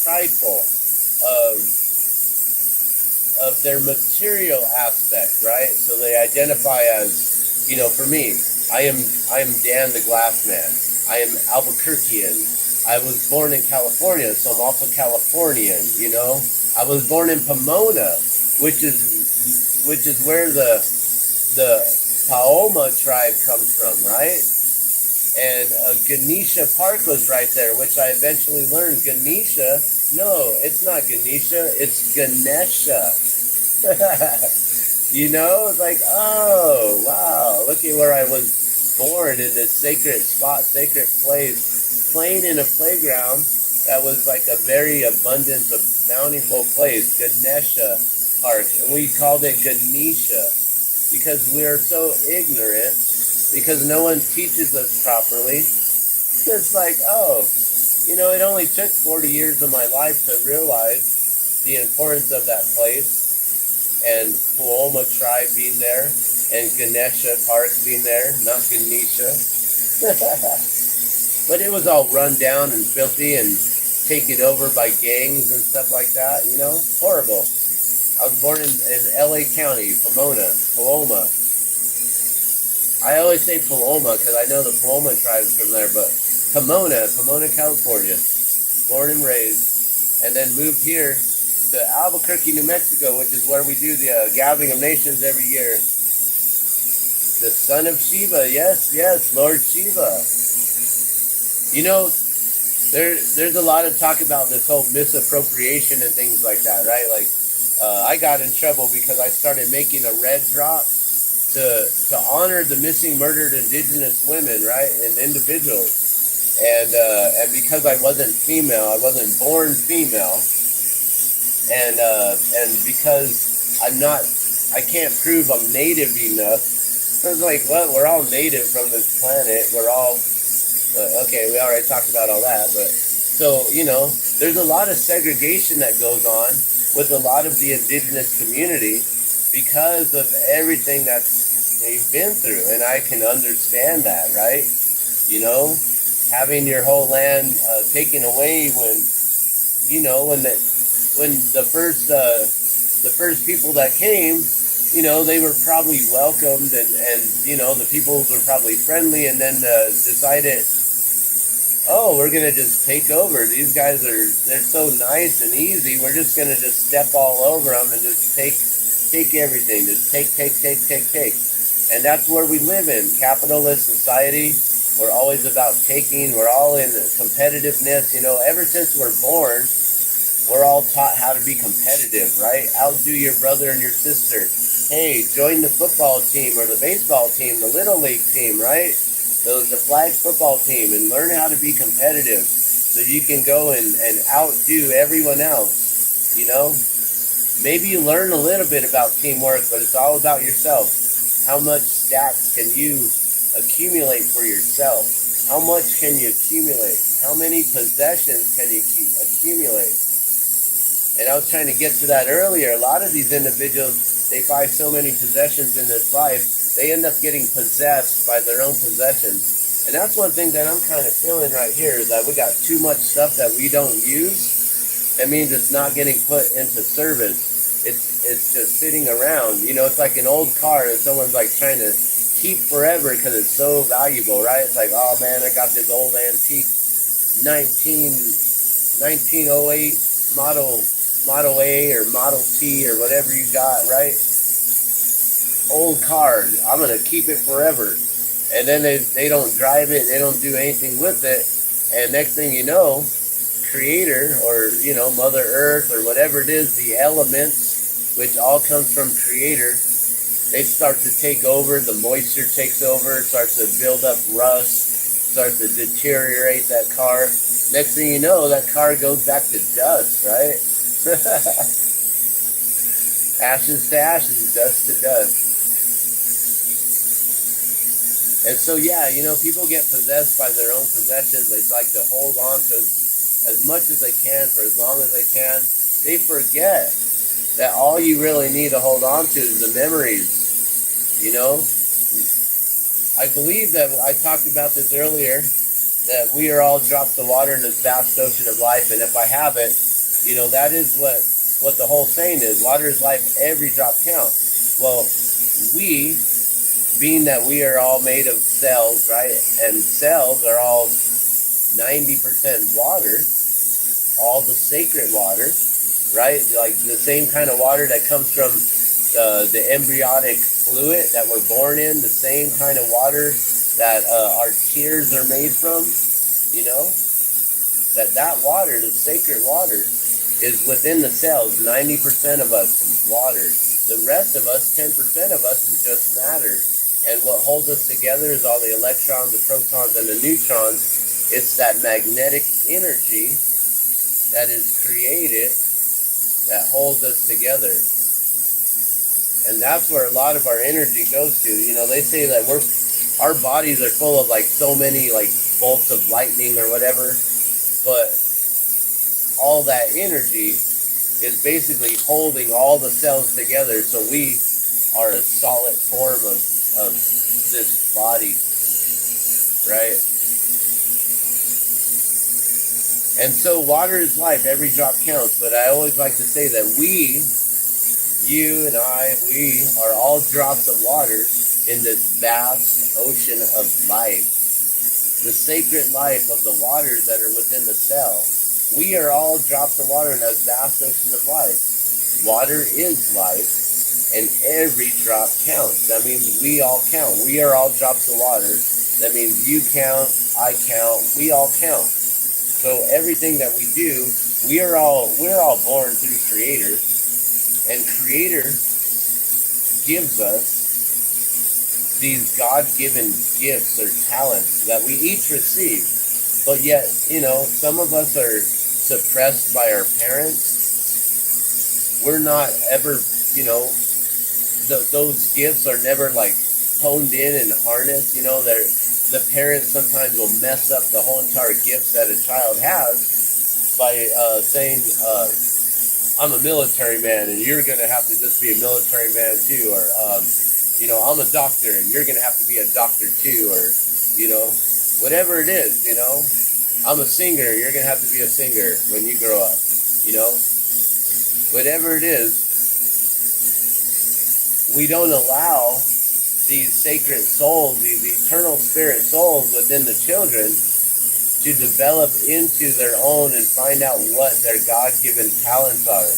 prideful of of their material aspect, right? So they identify as, for me, I am Dan the Glassman. I am Albuquerquean. I was born in California, so I'm also Californian. I was born in Pomona, which is where the Paoma tribe comes from, right? And Ganesha Park was right there, which I eventually learned Ganesha. No, it's not Ganesha, it's Ganesha. It's like, oh, wow, look at where I was born in this sacred spot, sacred place, playing in a playground that was like a very abundant, bountiful place, Ganesha Park. And we called it Ganesha because we're so ignorant, because no one teaches us properly. It's like, oh, it only took 40 years of my life to realize the importance of that place, and Puoma tribe being there, and Ganesha Park being there, not Ganesha. But it was all run down and filthy and taken over by gangs and stuff like that, horrible. I was born in LA County, Paloma. I always say Paloma because I know the Paloma tribe is from there, but Pomona, California, born and raised, and then moved here to Albuquerque, New Mexico, which is where we do the Gathering of Nations every year. The son of Shiva, yes, Lord Shiva. There's a lot of talk about this whole misappropriation and things like that, right? Like, I got in trouble because I started making a red drop to honor the missing, murdered indigenous women, right, and individuals, and because I wasn't female, I wasn't born female, and because I can't prove I'm native enough. I was like, well, we're all native from this planet. We're all okay. We already talked about all that, but so there's a lot of segregation that goes on with a lot of the indigenous community because of everything that they've been through, and I can understand that, right? Having your whole land taken away when the first people that came, they were probably welcomed, and the people were probably friendly, and then decided, oh, we're gonna just take over. These guys they're so nice and easy. We're just gonna just step all over them and just take everything. Just take. And that's where we live in capitalist society. We're always about taking. We're all in competitiveness. Ever since we're born, we're all taught how to be competitive, right? Outdo your brother and your sister. Hey, join the football team or the baseball team, the little league team, right? The flag football team, and learn how to be competitive so you can go and outdo everyone else. Maybe you learn a little bit about teamwork, but it's all about yourself. How much stats can you accumulate for yourself? How much can you accumulate? How many possessions can you accumulate? And I was trying to get to that earlier. A lot of these individuals, they buy so many possessions in this life, they end up getting possessed by their own possessions. And that's one thing that I'm kind of feeling right here, is that we got too much stuff that we don't use. It means it's not getting put into service. It's just sitting around. It's like an old car that someone's like trying to keep forever because it's so valuable, right? It's like, oh man, I got this old antique 1908 Model A or Model T or whatever you got, right? Old car. I'm going to keep it forever. And then they don't drive it. They don't do anything with it. And next thing you know, Creator, or Mother Earth, or whatever it is, the elements, which all comes from Creator, they start to take over. The moisture takes over, starts to build up rust, starts to deteriorate that car. Next thing you know, that car goes back to dust, right? Ashes to ashes, dust to dust. And so, yeah, people get possessed by their own possessions. They like to hold on to as much as they can for as long as they can. They forget that all you really need to hold on to is the memories. I believe that I talked about this earlier, that we are all drops of water in this vast ocean of life, and if I haven't, that is what what the whole saying is. Water is life, every drop counts. Well, we, being that we are all made of cells, right? And cells are all 90% water, all the sacred water, right? Like the same kind of water that comes from the embryonic fluid that we're born in, the same kind of water that our tears are made from, you know, that water, the sacred water, is within the cells. 90% of us is water. The rest of us, 10% of us, is just matter. And what holds us together is all the electrons, the protons, and the neutrons. It's that magnetic energy that is created that holds us together. And that's where a lot of our energy goes to. You know, they say that our bodies are full of like so many like bolts of lightning or whatever, but all that energy is basically holding all the cells together, so we are a solid form of this body, right? And so water is life, every drop counts, but I always like to say that we, you and I, we are all drops of water in this vast ocean of life, the sacred life of the waters that are within the cell. We are all drops of water in that vast ocean of life. Water is life, and every drop counts. That means we all count. We are all drops of water. That means you count, I count, we all count. So everything that we do, we're all born through Creator, and Creator gives us these God-given gifts or talents that we each receive. But yet, you know, some of us are suppressed by our parents. We're not ever, you know, those gifts are never like honed in and harnessed. You know, the parents sometimes will mess up the whole entire gifts that a child has by saying, I'm a military man and you're going to have to just be a military man too. Or, you know, I'm a doctor and you're going to have to be a doctor too. Or, you know, whatever it is, you know. I'm a singer, you're going to have to be a singer when you grow up, you know. Whatever it is, we don't allow these sacred souls, these eternal spirit souls within the children to develop into their own and find out what their God-given talents are.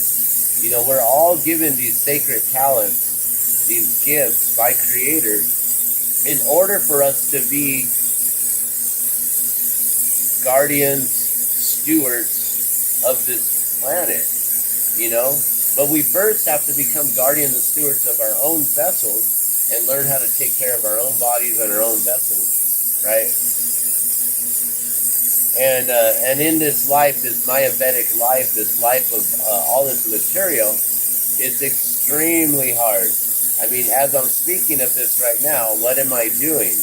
You know, we're all given these sacred talents, these gifts by Creator, in order for us to be guardians, stewards of this planet, you know? But we first have to become guardians and stewards of our own vessels and learn how to take care of our own bodies and our own vessels, right? And in this life, this Vedic life, this life of all this material, it's extremely hard. I mean, as I'm speaking of this right now, what am I doing?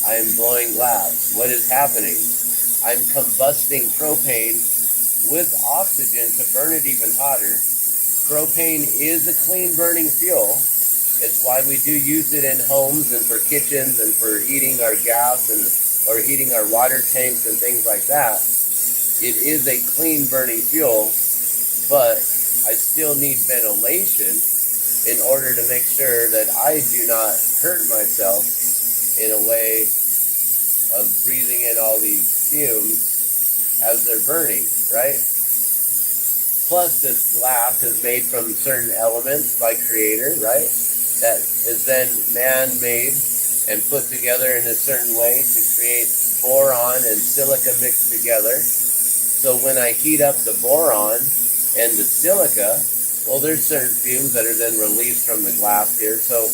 I am blowing glass. What is happening? I'm combusting propane with oxygen to burn it even hotter. Propane is a clean burning fuel. It's why we do use it in homes and for kitchens and for heating our gas and or heating our water tanks and things like that. It is a clean burning fuel, but I still need ventilation in order to make sure that I do not hurt myself in a way of breathing in all these fumes as they're burning, right? Plus, this glass is made from certain elements by Creator, right? That is then man-made and put together in a certain way to create boron and silica mixed together. So when I heat up the boron and the silica, well, there's certain fumes that are then released from the glass here. So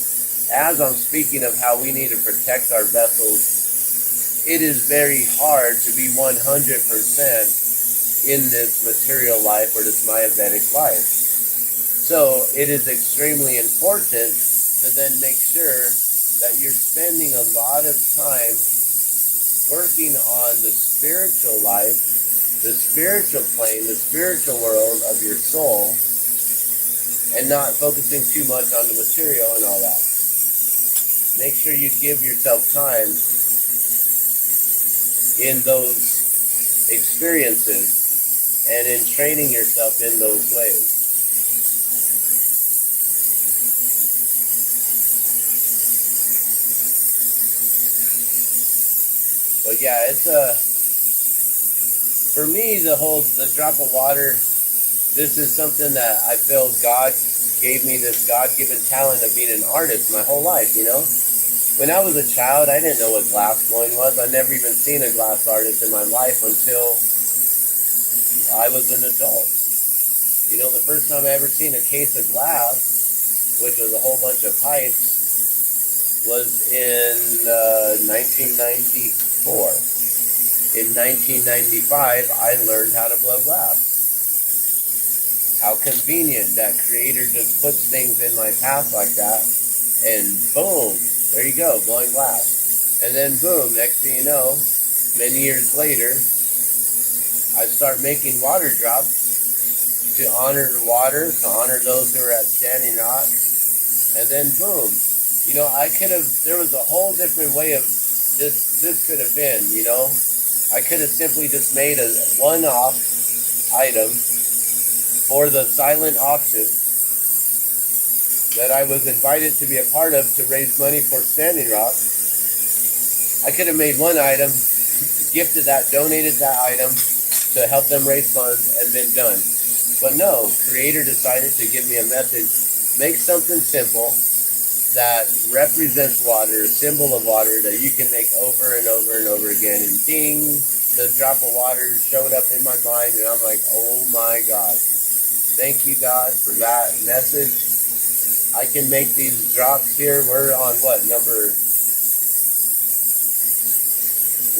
as I'm speaking of how we need to protect our vessels, it is very hard to be 100% in this material life or this Vedic life. So it is extremely important to then make sure that you're spending a lot of time working on the spiritual life, the spiritual plane, the spiritual world of your soul, and not focusing too much on the material and all that. Make sure you give yourself time in those experiences and in training yourself in those ways. But yeah, it's for me, the drop of water, this is something that I feel God gave me, this God-given talent of being an artist my whole life, you know? When I was a child, I didn't know what glass blowing was. I'd never even seen a glass artist in my life until I was an adult. You know, the first time I ever seen a case of glass, which was a whole bunch of pipes, was in 1994. In 1995, I learned how to blow glass. How convenient that Creator just puts things in my path like that, and boom, there you go, blowing glass. And then boom, next thing you know, many years later, I start making water drops to honor the water, to honor those who are at Standing Rock. And then boom, you know, there was a whole different way of this could have been, you know. I could have simply just made a one-off item for the silent auction that I was invited to be a part of to raise money for Standing Rock. I could have made one item, gifted that, donated that item to help them raise funds, and been done. But no, Creator decided to give me a message. Make something simple that represents water, a symbol of water that you can make over and over and over again. And ding, the drop of water showed up in my mind, and I'm like, oh my God. Thank you, God, for that message. I can make these drops here. We're on what, number?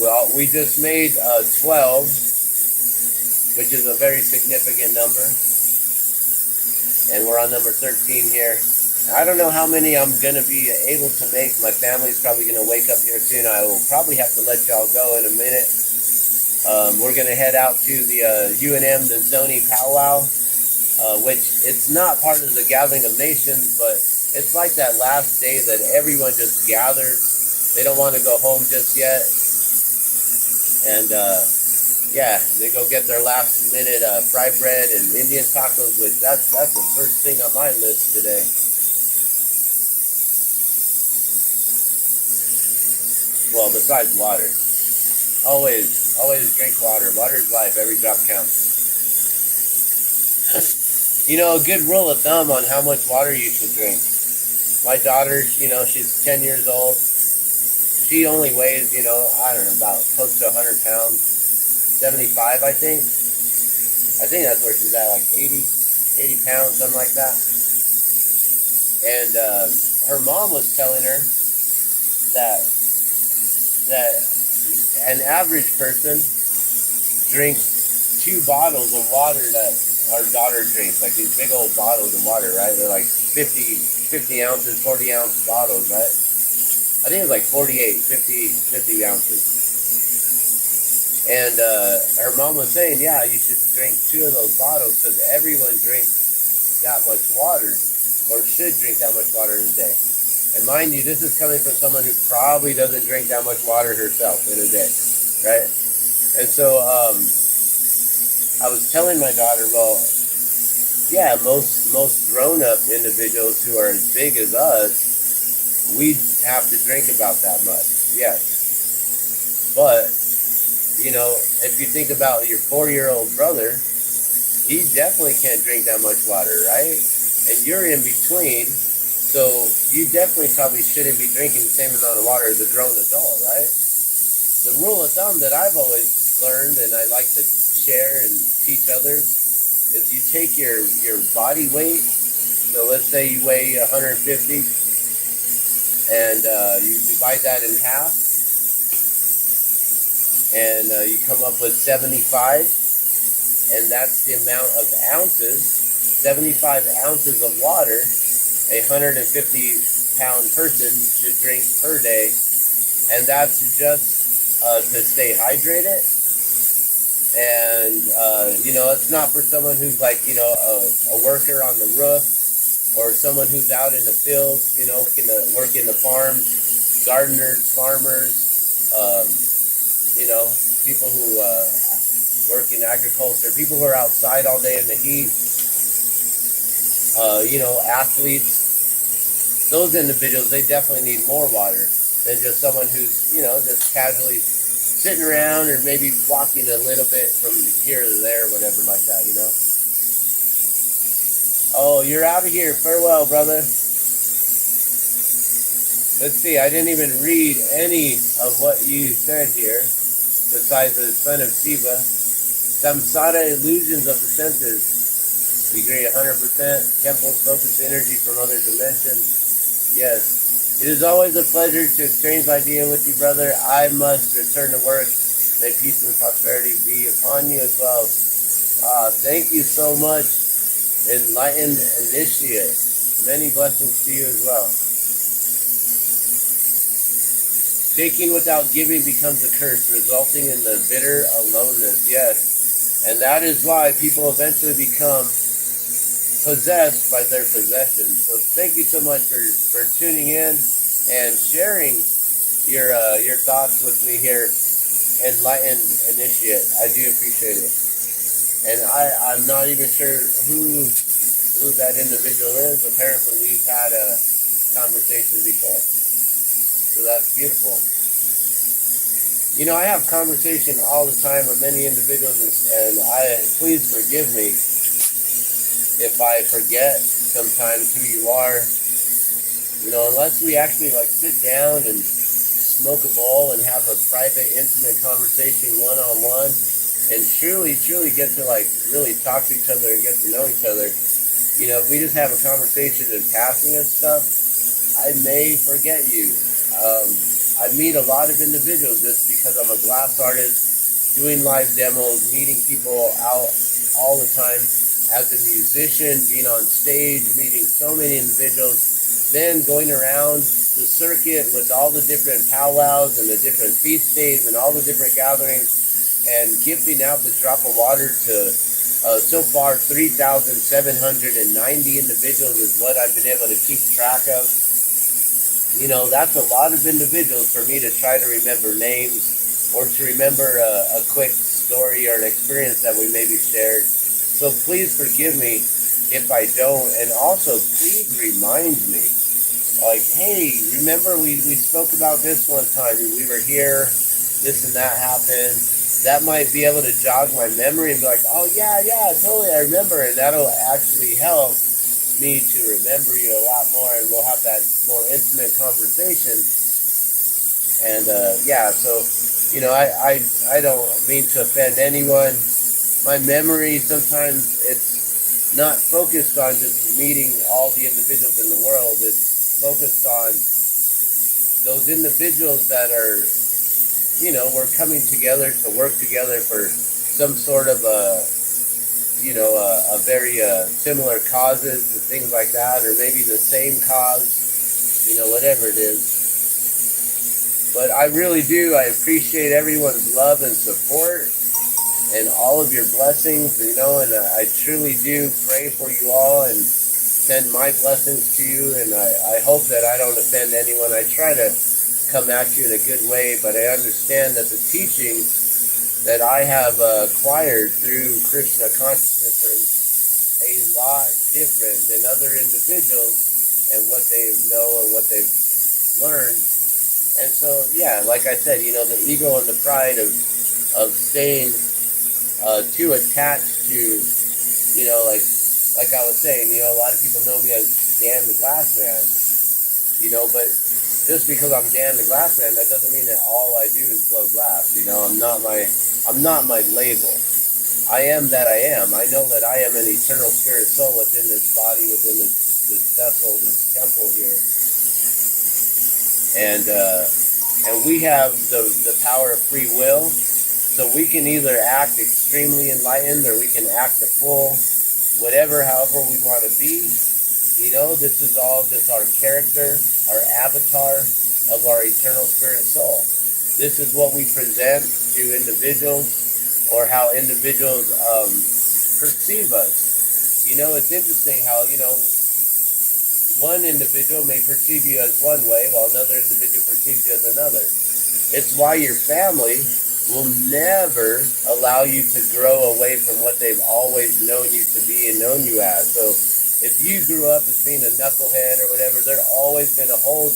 Well, we just made 12, which is a very significant number. And we're on number 13 here. I don't know how many I'm going to be able to make. My family's probably going to wake up here soon. I will probably have to let y'all go in a minute. We're going to head out to the UNM, the Nizhoni powwow, which it's not part of the Gathering of Nations, but it's like that last day that everyone just gathers. They don't want to go home just yet. And yeah, they go get their last minute fried bread and Indian tacos, which that's the first thing on my list today. Well, besides water. Always drink water. Water is life. Every drop counts. You know, a good rule of thumb on how much water you should drink. My daughter, you know, she's 10 years old. She only weighs, you know, I don't know, about close to 100 pounds. 75, I think. I think that's where she's at, like 80 pounds, something like that. And her mom was telling her that an average person drinks 2 bottles of water that our daughter drinks, like these big old bottles of water, right? They're like 50 ounces, 40 ounce bottles, right? I think it was like 50 ounces. And her mom was saying, yeah, you should drink 2 of those bottles because everyone drinks that much water, or should drink that much water in a day. And mind you, this is coming from someone who probably doesn't drink that much water herself in a day, right? And so I was telling my daughter, well, yeah, most grown-up individuals who are as big as us, we have to drink about that much, yes. But, you know, if you think about your 4-year-old brother, he definitely can't drink that much water, right? And you're in between, so you definitely probably shouldn't be drinking the same amount of water as a grown adult, right? The rule of thumb that I've always learned, and I like to share and teach others, is you take your body weight. So let's say you weigh 150, and you divide that in half, and you come up with 75, and that's the amount of ounces, 75 ounces of water a 150-pound person should drink per day, and that's just to stay hydrated. And you know, it's not for someone who's like, you know, a worker on the roof, or someone who's out in the fields, you know, work in the farms, gardeners, farmers, you know, people who work in agriculture, people who are outside all day in the heat, athletes, those individuals, they definitely need more water than just someone who's, just casually sitting around or maybe walking a little bit from here to there, whatever like that. Oh, you're out of here. Farewell, brother. Let's see, I didn't even read any of what you said here, besides the son of Shiva. Samsara illusions of the senses. Agree 100%. Temples focus energy from other dimensions. Yes. It is always a pleasure to exchange ideas with you, brother. I must return to work. May peace and prosperity be upon you as well. Thank you so much, enlightened initiate. Many blessings to you as well. Taking without giving becomes a curse, resulting in the bitter aloneness. Yes. And that is why people eventually become possessed by their possessions. So thank you so much for tuning in and sharing your thoughts with me here, enlightened initiate. I do appreciate it. And I'm not even sure who that individual is. Apparently we've had a conversation before. So that's beautiful. I have conversation all the time with many individuals, and please forgive me if I forget sometimes who you are. Unless we actually sit down and smoke a bowl and have a private, intimate conversation one-on-one and truly get to really talk to each other and get to know each other. If we just have a conversation in passing and stuff, I may forget you. I meet a lot of individuals just because I'm a glass artist, doing live demos, meeting people out all the time. As a musician, being on stage, meeting so many individuals, then going around the circuit with all the different powwows and the different feast days and all the different gatherings, and gifting out the drop of water to so far 3,790 individuals is what I've been able to keep track of. That's a lot of individuals for me to try to remember names or to remember a quick story or an experience that we maybe shared. So please forgive me if I don't. And also, please remind me. Hey, remember we spoke about this one time. We were here, this and that happened. That might be able to jog my memory and be like, oh, yeah, totally, I remember. And that'll actually help me to remember you a lot more, and we'll have that more intimate conversation. And so I don't mean to offend anyone. My memory, sometimes it's not focused on just meeting all the individuals in the world. It's focused on those individuals that are, we're coming together to work together for some sort of a very similar causes and things like that, or maybe the same cause, whatever it is. But I really do. I appreciate everyone's love and support and all of your blessings, and I truly do pray for you all and send my blessings to you, and I hope that I don't offend anyone. I try to come at you in a good way, but I understand that the teachings that I have acquired through Krishna consciousness are a lot different than other individuals and what they know and what they've learned. And so, like I said, the ego and the pride of staying too attached to, like I was saying, a lot of people know me as Dan the Glass Man, but just because I'm Dan the Glass Man, that doesn't mean that all I do is blow glass. I'm not my label. I am that I am. I know that I am an eternal spirit soul within this body, within this vessel, this temple here. And we have the power of free will. So we can either act extremely enlightened, or we can act the full, however we want to be. This is all just our character, our avatar of our eternal spirit soul. This is what we present to individuals, or how individuals perceive us. It's interesting how, one individual may perceive you as one way, while another individual perceives you as another. It's why your family will never allow you to grow away from what they've always known you to be and known you as. So if you grew up as being a knucklehead or whatever, they're always going to hold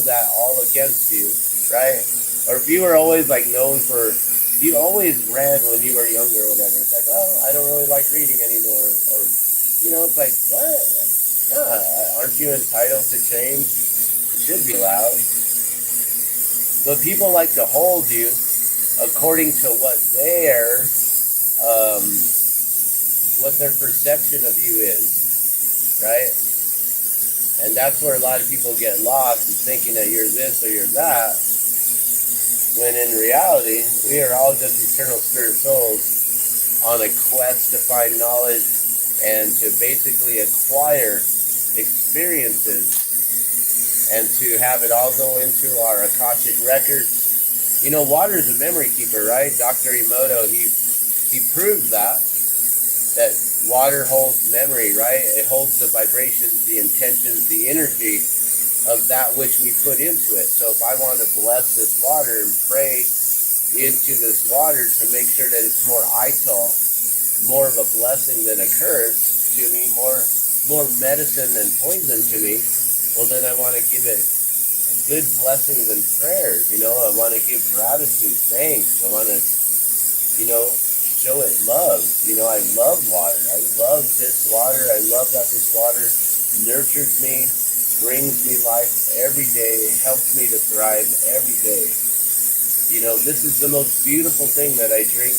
that all against you, right? Or if you were always like known for, you always read when you were younger or whatever, it's like, oh, I don't really like reading anymore. Or, it's like, what? Yeah, aren't you entitled to change? You should be allowed. But people like to hold you according to um, what their perception of you is, right? And that's where a lot of people get lost, is thinking that you're this or you're that, when in reality, we are all just eternal spirit souls on a quest to find knowledge and to basically acquire experiences and to have it all go into our Akashic records. Water is a memory keeper, right? Dr. Emoto, he proved that water holds memory, right? It holds the vibrations, the intentions, the energy of that which we put into it. So if I want to bless this water and pray into this water to make sure that it's more ital, more of a blessing than a curse to me, more medicine than poison to me, well then I want to give it good blessings and prayers. I want to give gratitude, thanks. I want to, show it love. I love water. I love this water. I love that this water nurtures me, brings me life every day, helps me to thrive every day. This is the most beautiful thing that I drink.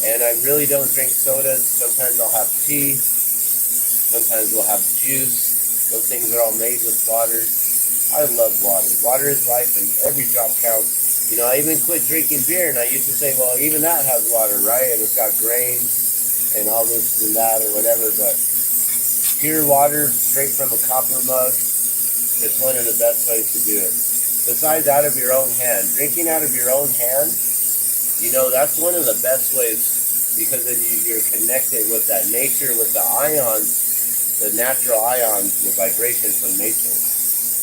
And I really don't drink sodas. Sometimes I'll have tea. Sometimes we'll have juice. Those things are all made with water. I love water. Water is life and every drop counts. I even quit drinking beer, and I used to say, well, even that has water, right? And it's got grains and all this and that or whatever, but pure water straight from a copper mug, it's one of the best ways to do it. Besides out of your own hand. Drinking out of your own hand, that's one of the best ways, because then you're connected with that nature, with the ions, the natural ions, the vibrations from nature.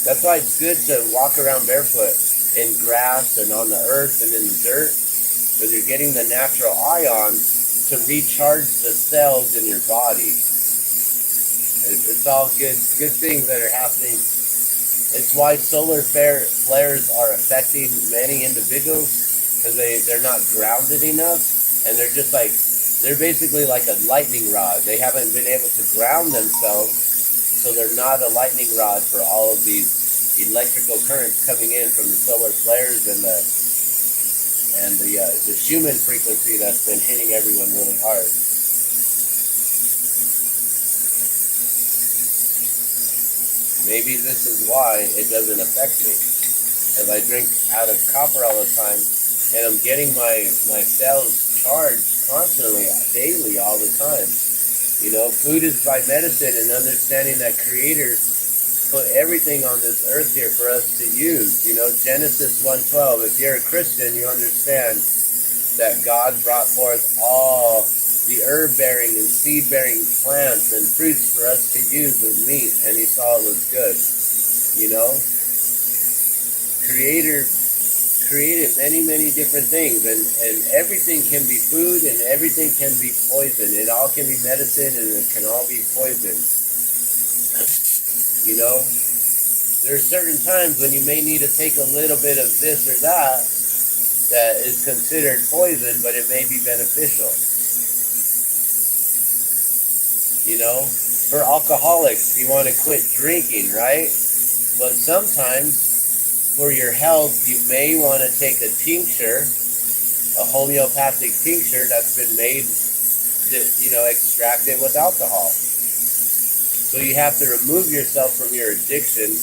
That's why it's good to walk around barefoot in grass and on the earth and in the dirt, because you're getting the natural ions to recharge the cells in your body. It's all good things that are happening. It's why solar flares are affecting many individuals, because they're not grounded enough, and they're basically like a lightning rod. They haven't been able to ground themselves, so they're not a lightning rod for all of these electrical currents coming in from the solar flares and the Schumann frequency that's been hitting everyone really hard. Maybe this is why it doesn't affect me. If I drink out of copper all the time, and I'm getting my cells charged constantly, daily, all the time. Food is by medicine, and understanding that Creator put everything on this earth here for us to use. Genesis 1:12. If you're a Christian, you understand that God brought forth all the herb-bearing and seed-bearing plants and fruits for us to use as meat, and He saw it was good. Creator created many, many different things, and everything can be food and everything can be poison. It all can be medicine and it can all be poison. There are certain times when you may need to take a little bit of this or that is considered poison, but it may be beneficial. For alcoholics, you want to quit drinking, right? But sometimes for your health, you may want to take a tincture, a homeopathic tincture that's been made, extracted with alcohol. So you have to remove yourself from your addiction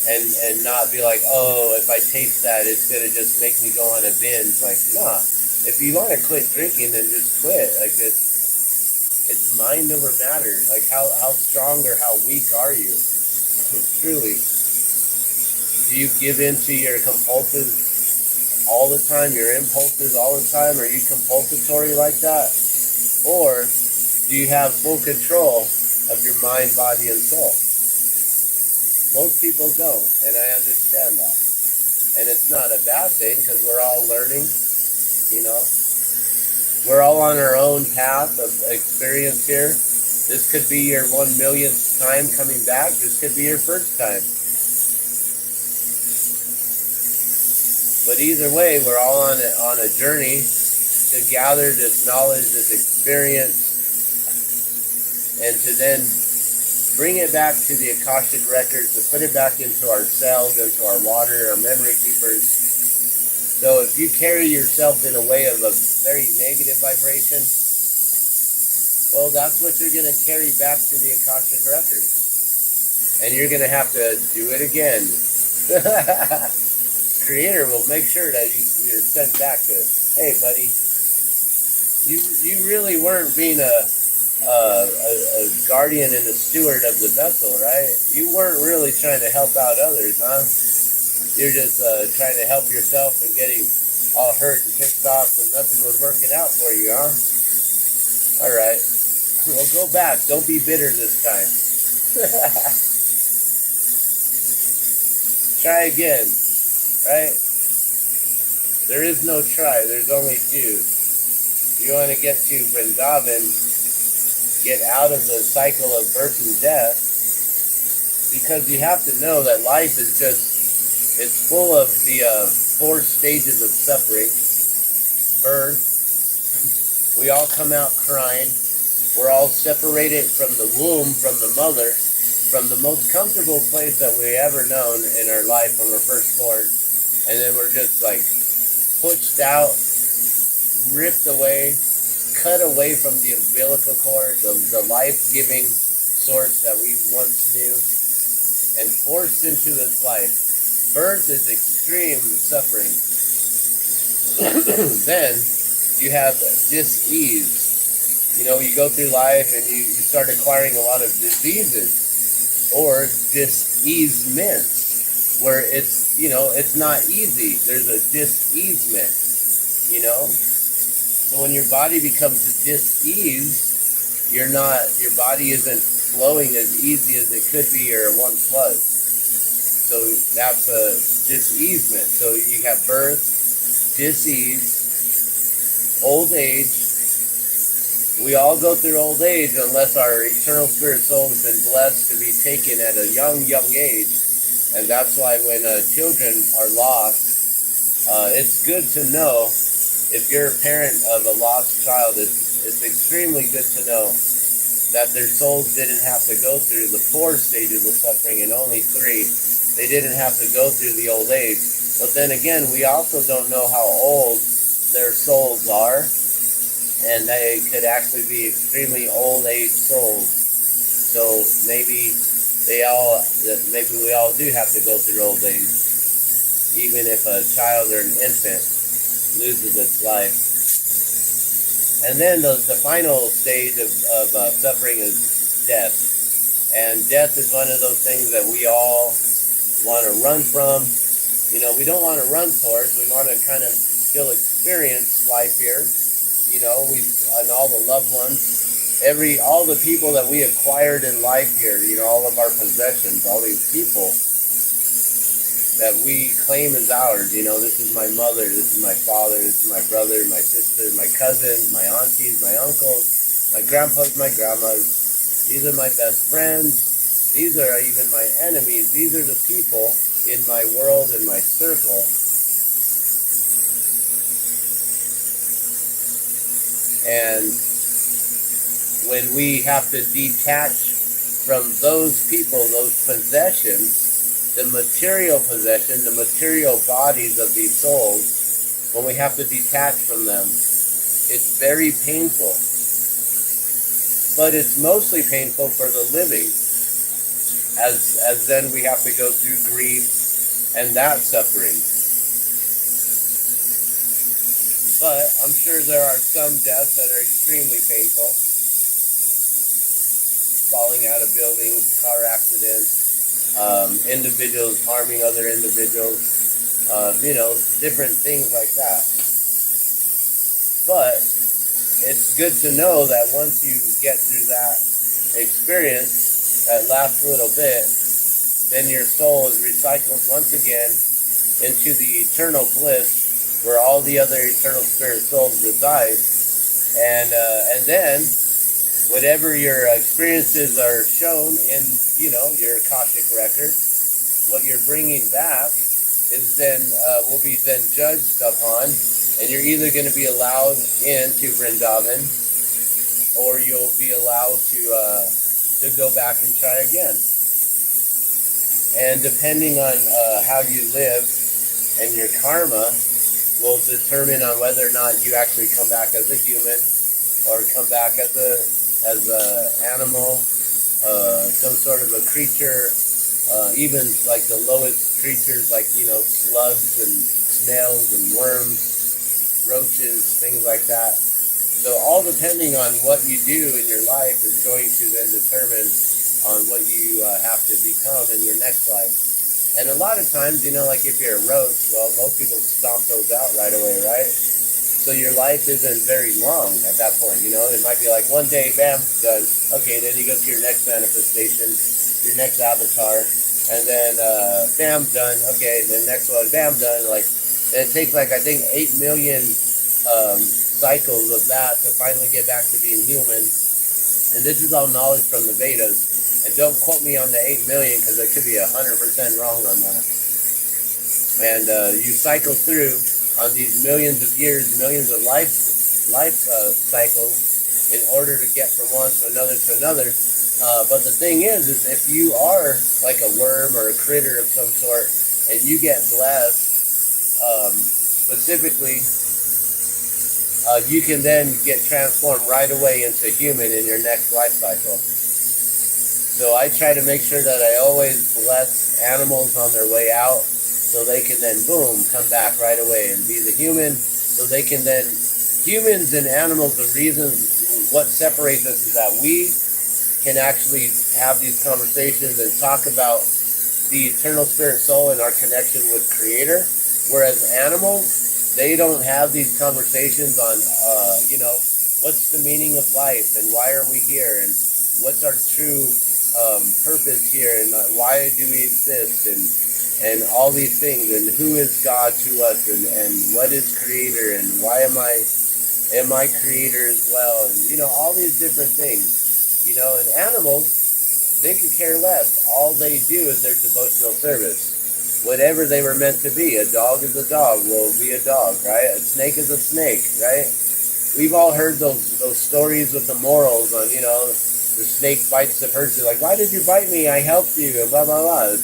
and not be like, oh, if I taste that, it's going to just make me go on a binge. Like, nah. If you want to quit drinking, then just quit. Like, it's mind over matter. Like, how strong or how weak are you? Truly. Do you give in to your compulsive all the time, your impulses all the time? Are you compulsatory like that? Or do you have full control of your mind, body, and soul? Most people don't, and I understand that. And it's not a bad thing because we're all learning, you know. We're all on our own path of experience here. This could be your 1 millionth time coming back. This could be your first time. But either way, we're all on a journey to gather this knowledge, this experience, and to then bring it back to the Akashic records, to put it back into our cells, into our water, our memory keepers. So if you carry yourself in a way of a very negative vibration, well, that's what you're going to carry back to the Akashic records. And you're going to have to do it again. Creator will make sure that you're sent back to, hey, buddy, you really weren't being a guardian and a steward of the vessel, right? You weren't really trying to help out others, huh? You're just trying to help yourself and getting all hurt and pissed off and nothing was working out for you, huh? All right. Well, go back. Don't be bitter this time. Try again, right? There is no try. There's only do. You want to get to Vrindavan, get out of the cycle of birth and death, because you have to know that life is just, it's full of the 4 stages of suffering. Birth, we all come out crying. We're all separated from the womb, from the mother, from the most comfortable place that we ever known in our life when we're first born. And then we're just like pushed out, ripped away, cut away from the umbilical cord, the life-giving source that we once knew, and forced into this life. Birth is extreme suffering. Then you have dis-ease. You know, you go through life and you start acquiring a lot of diseases or dis-easement, where it's, you know, it's not easy. There's a dis-easement, you know. So when your body becomes dis-eased, your body isn't flowing as easy as it could be or once was. So that's a dis-easement. So you have birth, dis-ease, old age. We all go through old age unless our eternal spirit soul has been blessed to be taken at a young age. And that's why when children are lost, it's good to know, if you're a parent of a lost child, it's extremely good to know that their souls didn't have to go through the 4 stages of suffering and only 3. They didn't have to go through the old age. But then again, we also don't know how old their souls are. And they could actually be extremely old age souls. So maybe we all do have to go through old age, even if a child or an infant loses its life. And then the final stage of suffering is death. And death is one of those things that we all want to run from. You know, we don't want to run towards. We want to kind of still experience life here. You know, and all the loved ones, all the people that we acquired in life here, you know, all of our possessions, all these people that we claim as ours. You know, this is my mother, this is my father, this is my brother, my sister, my cousins, my aunties, my uncles, my grandpas, my grandmas. These are my best friends. These are even my enemies. These are the people in my world, in my circle. And when we have to detach from those people, those possessions, the material possession, the material bodies of these souls, when we have to detach from them, it's very painful. But it's mostly painful for the living, as then we have to go through grief and that suffering. But I'm sure there are some deaths that are extremely painful. Falling out of buildings, car accidents, individuals harming other individuals, you know, different things like that. But it's good to know that once you get through that experience, that last little bit, then your soul is recycled once again into the eternal bliss where all the other eternal spirit souls reside. And then whatever your experiences are shown in, your Akashic record, what you're bringing back is then will be then judged upon, and you're either going to be allowed into Vrindavan, or you'll be allowed to go back and try again. And depending on how you live and your karma will determine on whether or not you actually come back as a human or come back as a animal, some sort of a creature, even like the lowest creatures like, slugs and snails and worms, roaches, things like that. So all depending on what you do in your life is going to then determine on what you have to become in your next life. And a lot of times, like if you're a roach, well, most people stomp those out right away, right? So your life isn't very long at that point, It might be like one day, bam, done. Okay, then you go to your next manifestation, your next avatar, and then bam, done. Okay, then next one, bam, done. Like, and it takes like, I think, 8 million cycles of that to finally get back to being human. And this is all knowledge from the Vedas. And don't quote me on the 8 million because I could be 100% wrong on that. And you cycle through on these millions of years, millions of life cycles in order to get from one to another to another. But the thing is if you are like a worm or a critter of some sort and you get blessed, specifically, you can then get transformed right away into human in your next life cycle. So I try to make sure that I always bless animals on their way out so they can then, boom, come back right away and be the human. So they can then, humans and animals, the reasons, what separates us is that we can actually have these conversations and talk about the eternal spirit soul and our connection with Creator. Whereas animals, they don't have these conversations on, what's the meaning of life and why are we here and what's our true purpose here and why do we exist and all these things and who is God to us and what is Creator and why am I Creator as well and all these different things. And animals, they could care less. All they do is their devotional service. Whatever they were meant to be. A dog is a dog, will be a dog, right? A snake is a snake, right? We've all heard those stories with the morals on, the snake bites the person. Like, why did you bite me? I helped you, and blah, blah, blah.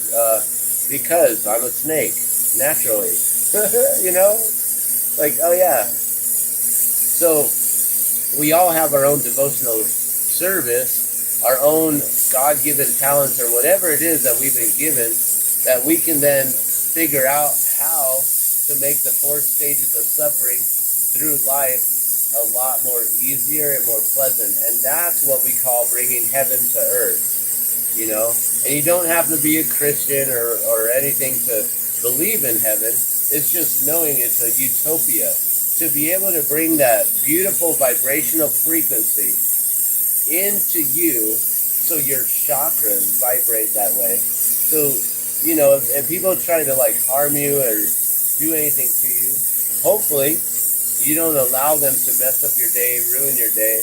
Because I'm a snake, naturally. Like, oh yeah. So we all have our own devotional service, our own God-given talents or whatever it is that we've been given, that we can then figure out how to make the 4 stages of suffering through life a lot more easier and more pleasant. And that's what we call bringing heaven to earth, And you don't have to be a Christian or anything to believe in heaven. It's just knowing it's a utopia. To be able to bring that beautiful vibrational frequency into you so your chakras vibrate that way. So, if people try to like harm you or do anything to you, hopefully you don't allow them to mess up your day, ruin your day.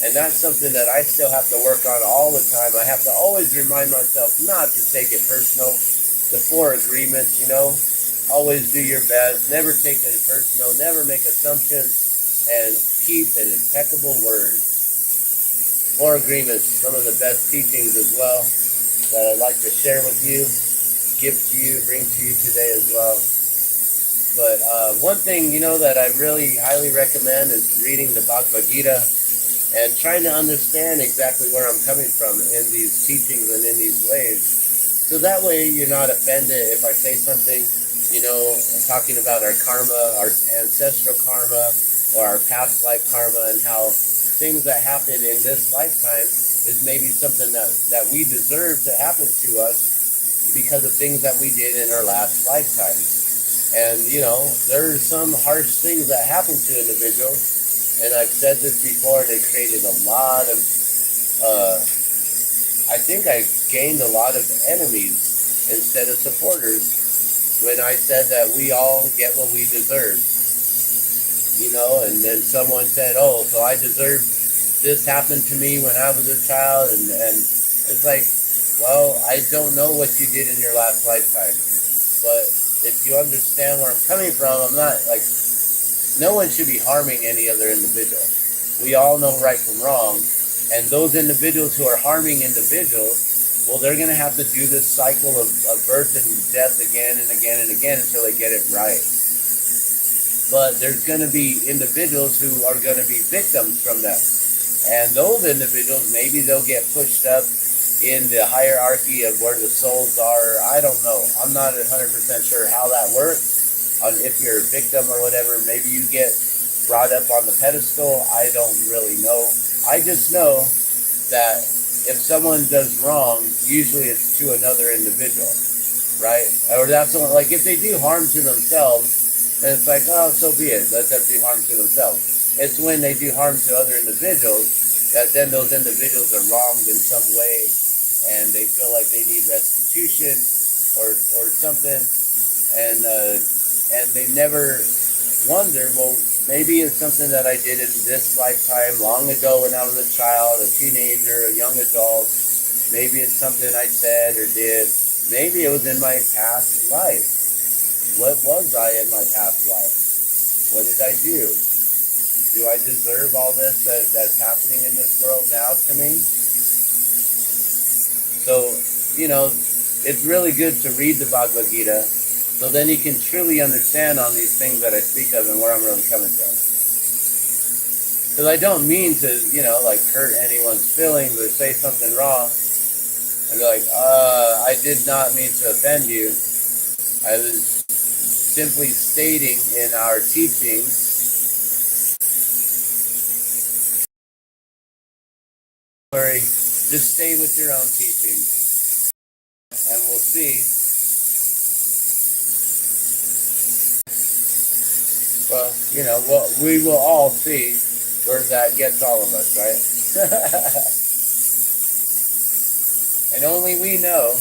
And that's something that I still have to work on all the time. I have to always remind myself not to take it personal. The 4 agreements, always do your best, never take it personal, never make assumptions, and keep an impeccable word. 4 agreements, some of the best teachings as well that I'd like to share with you, give to you, bring to you today as well. But one thing, that I really highly recommend is reading the Bhagavad Gita and trying to understand exactly where I'm coming from in these teachings and in these ways. So that way you're not offended if I say something, talking about our karma, our ancestral karma, or our past life karma, and how things that happen in this lifetime is maybe something that we deserve to happen to us because of things that we did in our last lifetimes. And, there are some harsh things that happen to individuals, and I've said this before, they created a lot of, I think I gained a lot of enemies instead of supporters. when I said that we all get what we deserve, and then someone said, oh, so I deserve this happened to me when I was a child, and it's like, well, I don't know what you did in your last lifetime, but if you understand where I'm coming from, I'm not like, no one should be harming any other individual. We all know right from wrong, and those individuals who are harming individuals, well, they're going to have to do this cycle of birth and death again and again and again until they get it right. But there's going to be individuals who are going to be victims from them. And those individuals, maybe they'll get pushed up in the hierarchy of where the souls are. I don't know. I'm not 100% sure how that works. If you're a victim or whatever, maybe you get brought up on the pedestal. I don't really know. I just know that if someone does wrong, usually it's to another individual, right? Or that's like if they do harm to themselves, then it's like, oh, so be it. Let them do harm to themselves. It's when they do harm to other individuals that then those individuals are wronged in some way, and they feel like they need restitution or something, and they never wonder, well, maybe it's something that I did in this lifetime long ago when I was a child, a teenager, a young adult. Maybe it's something I said or did. Maybe it was in my past life. What was I in my past life? What did I do? Do I deserve all this that's happening in this world now to me? So, it's really good to read the Bhagavad Gita, so then you can truly understand on these things that I speak of and where I'm really coming from. Because I don't mean to, hurt anyone's feelings or say something wrong and be like, I did not mean to offend you. I was simply stating in our teachings just stay with your own teachings, and we'll see. Well, we will all see where that gets all of us, right? And only we know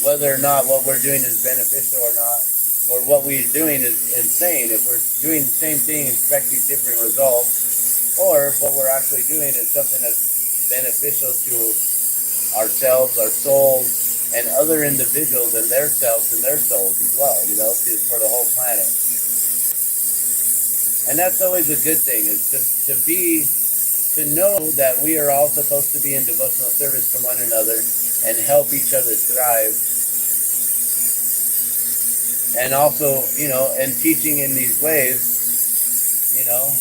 whether or not what we're doing is beneficial or not, or what we're doing is insane. If we're doing the same thing, expecting different results, or if what we're actually doing is something that's beneficial to ourselves, our souls, and other individuals and their selves and their souls as well, for the whole planet. And that's always a good thing, is to know that we are all supposed to be in devotional service to one another and help each other thrive. And also, and teaching in these ways,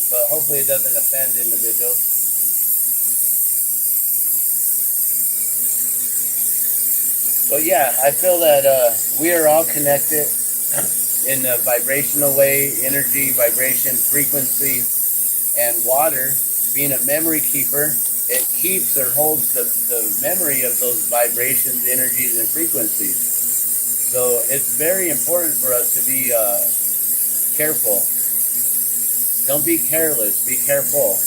but hopefully it doesn't offend individuals. But yeah, I feel that we are all connected in a vibrational way, energy, vibration, frequency, and water being a memory keeper, it keeps or holds the memory of those vibrations, energies, and frequencies. So it's very important for us to be careful. Don't be careless, be careful.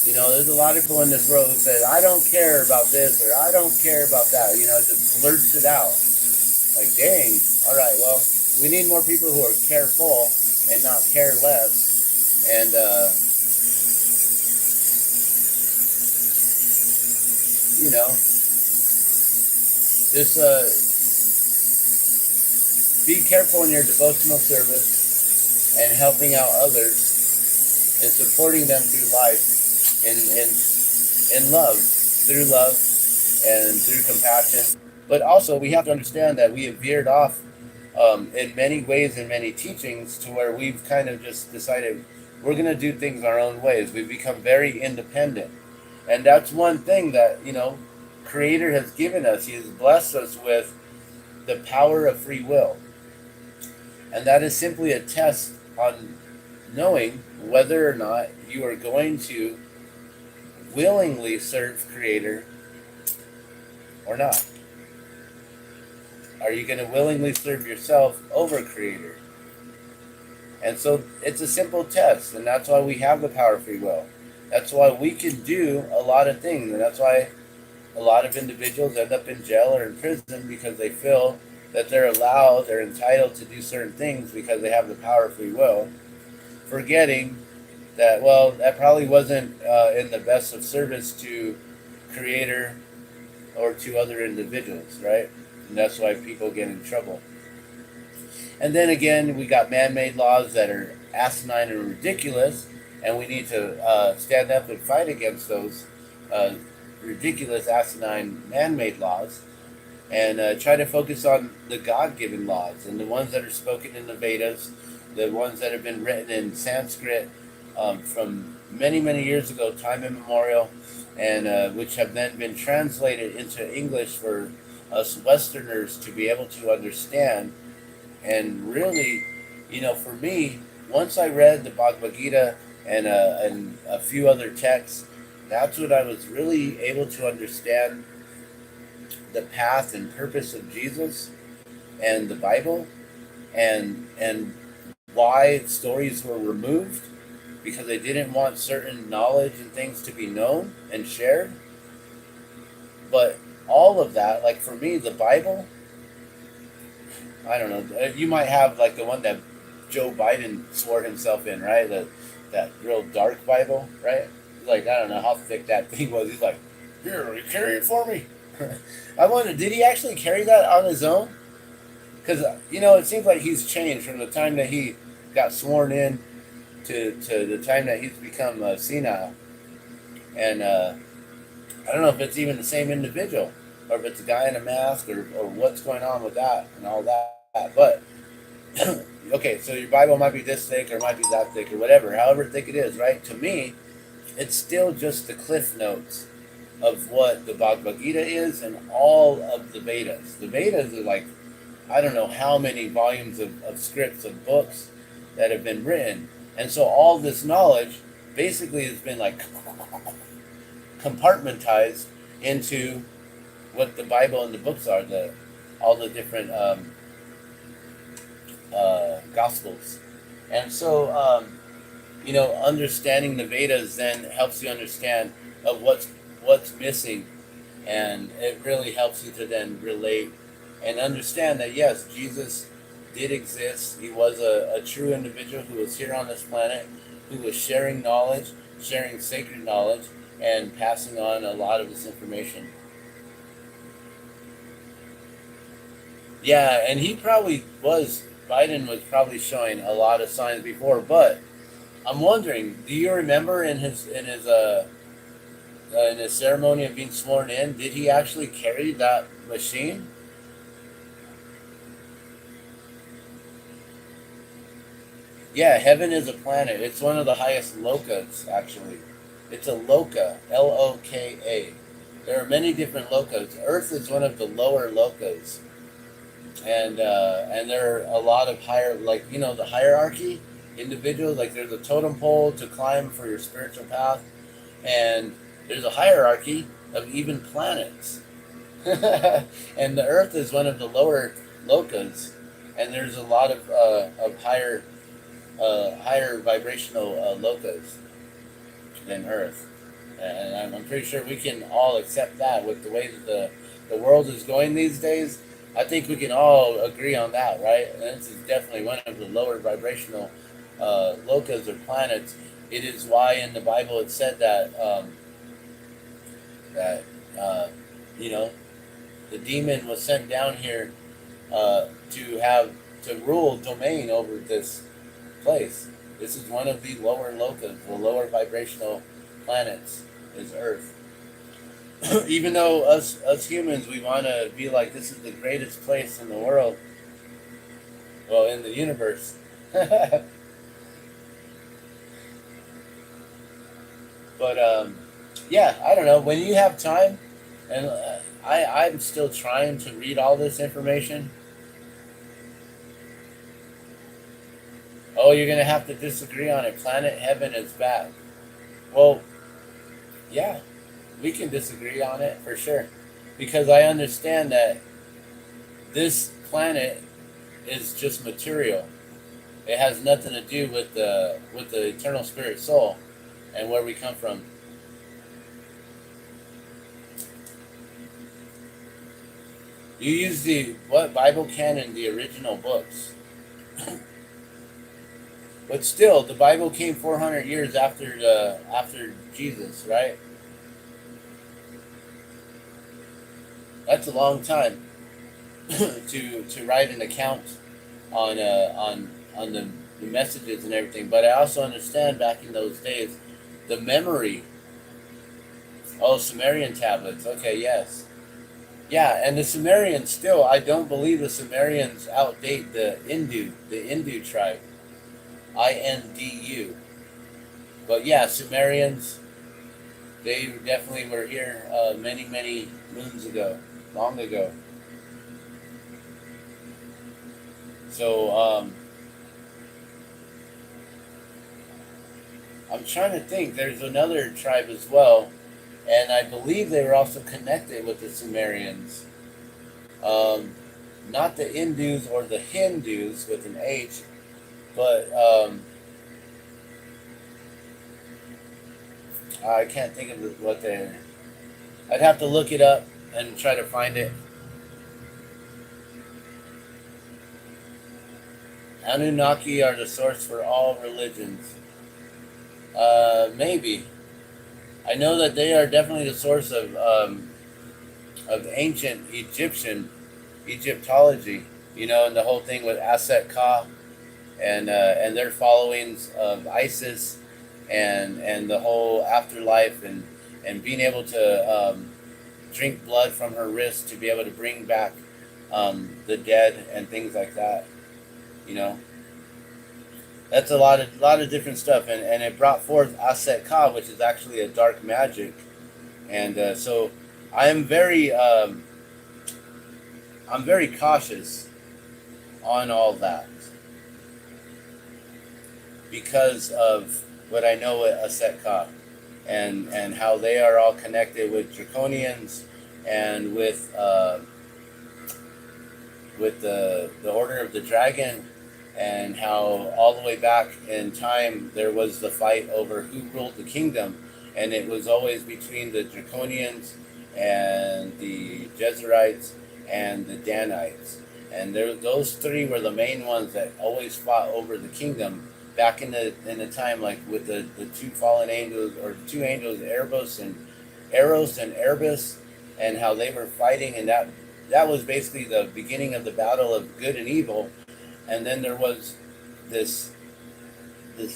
There's a lot of people in this world who say, I don't care about this or I don't care about that, just blurts it out. Like, dang, all right, well, we need more people who are careful and not careless. And, just be careful in your devotional service and helping out others and supporting them through life in love, through love and through compassion. But also we have to understand that we have veered off in many ways and many teachings to where we've kind of just decided we're going to do things our own ways. We've become very independent. And that's one thing that, Creator has given us. He has blessed us with the power of free will. And that is simply a test on knowing whether or not you are going to willingly serve Creator or not. Are you going to willingly serve yourself over Creator? And so it's a simple test, and that's why we have the power of free will. That's why we can do a lot of things, and that's why a lot of individuals end up in jail or in prison, because they feel that they're entitled to do certain things because they have the power of free will, forgetting that, well, that probably wasn't in the best of service to Creator or to other individuals, right? And that's why people get in trouble. And then again, we got man-made laws that are asinine and ridiculous, and we need to stand up and fight against those uh, ridiculous, asinine, man-made laws, and try to focus on the God-given laws and the ones that are spoken in the Vedas, the ones that have been written in Sanskrit from many, many years ago, time immemorial, and which have then been translated into English for us Westerners to be able to understand. And really, for me, once I read the Bhagavad Gita and a few other texts, that's when I was really able to understand the path and purpose of Jesus and the Bible, and why stories were removed, because they didn't want certain knowledge and things to be known and shared. But all of that, like for me, the Bible, I don't know. You might have like the one that Joe Biden swore himself in, right? That real dark Bible, right? Like, I don't know how thick that thing was. He's like, here, you carry it for me. I wonder, did he actually carry that on his own? Because it seems like he's changed from the time that he got sworn in to the time that he's become senile. And I don't know if it's even the same individual, or if it's a guy in a mask, or what's going on with that and all that. But okay, so your Bible might be this thick or might be that thick or whatever, however thick it is, right? To me, it's still just the cliff notes of what the Bhagavad Gita is and all of the Vedas. The Vedas are like, I don't know how many volumes of scripts, of books that have been written. And so all this knowledge basically has been like compartmentized into what the Bible and the books are, all the different Gospels. And so, understanding the Vedas then helps you understand of what's missing, and it really helps you to then relate and understand that yes, Jesus did exist. He was a true individual who was here on this planet, who was sharing knowledge, sharing sacred knowledge, and passing on a lot of this information. Yeah, and Biden was probably showing a lot of signs before, but I'm wondering, do you remember in his ceremony of being sworn in, did he actually carry that machine? Yeah, heaven is a planet. It's one of the highest lokas, actually. It's a loka, Loka. There are many different lokas. Earth is one of the lower lokas. And there are a lot of higher, like, the hierarchy, individuals, like there's a totem pole to climb for your spiritual path, and there's a hierarchy of even planets. And the Earth is one of the lower lokas, and there's a lot of higher vibrational lokas than Earth. And I'm pretty sure we can all accept that with the way that the world is going these days. I think we can all agree on that, right? And this is definitely one of the lower vibrational lokas or planets. It is why in the Bible it said that the demon was sent down here to rule domain over this place. This is one of the lower lokas, the lower vibrational planets is Earth. Even though us humans, we want to be like, this is the greatest place in the world, well, in the universe. But yeah, I don't know. When you have time, and I'm still trying to read all this information. Oh, you're gonna have to disagree on it. Planet Heaven is bad. Well, yeah. We can disagree on it for sure, because I understand that this planet is just material. It has nothing to do with the eternal spirit soul and where we come from. You use what Bible canon, the original books. But still, the Bible came 400 years after Jesus, right? That's a long time to write an account on the messages and everything. But I also understand back in those days, the memory. Oh, Sumerian tablets. Okay, yes. Yeah, and the Sumerians still, I don't believe the Sumerians outdate the Indu tribe, Indu. But yeah, Sumerians, they definitely were here many, many moons ago, long ago. So I'm trying to think. There's another tribe as well, and I believe they were also connected with the Sumerians. Um, Not the Indus or the Hindus with an H, but I can't think of what they're. I'd have to look it up and try to find it. Anunnaki are the source for all religions. Maybe. I know that they are definitely the source of ancient Egyptology. You know, and the whole thing with Aset Ka and their followings of Isis and the whole afterlife and being able to drink blood from her wrist to be able to bring back the dead and things like that. You know, that's a lot of different stuff, and it brought forth Aset Ka, which is actually a dark magic, and so I am I'm very cautious on all that because of what I know at Aset Ka and how they are all connected with Draconians and with the Order of the Dragon, and how all the way back in time there was the fight over who ruled the kingdom, and it was always between the Draconians and the Jezerites and the Danites, and those three were the main ones that always fought over the kingdom back in the time, like with the two fallen angels, or the two angels, Eros and Erebus, and how they were fighting, and that was basically the beginning of the battle of good and evil. And then there was this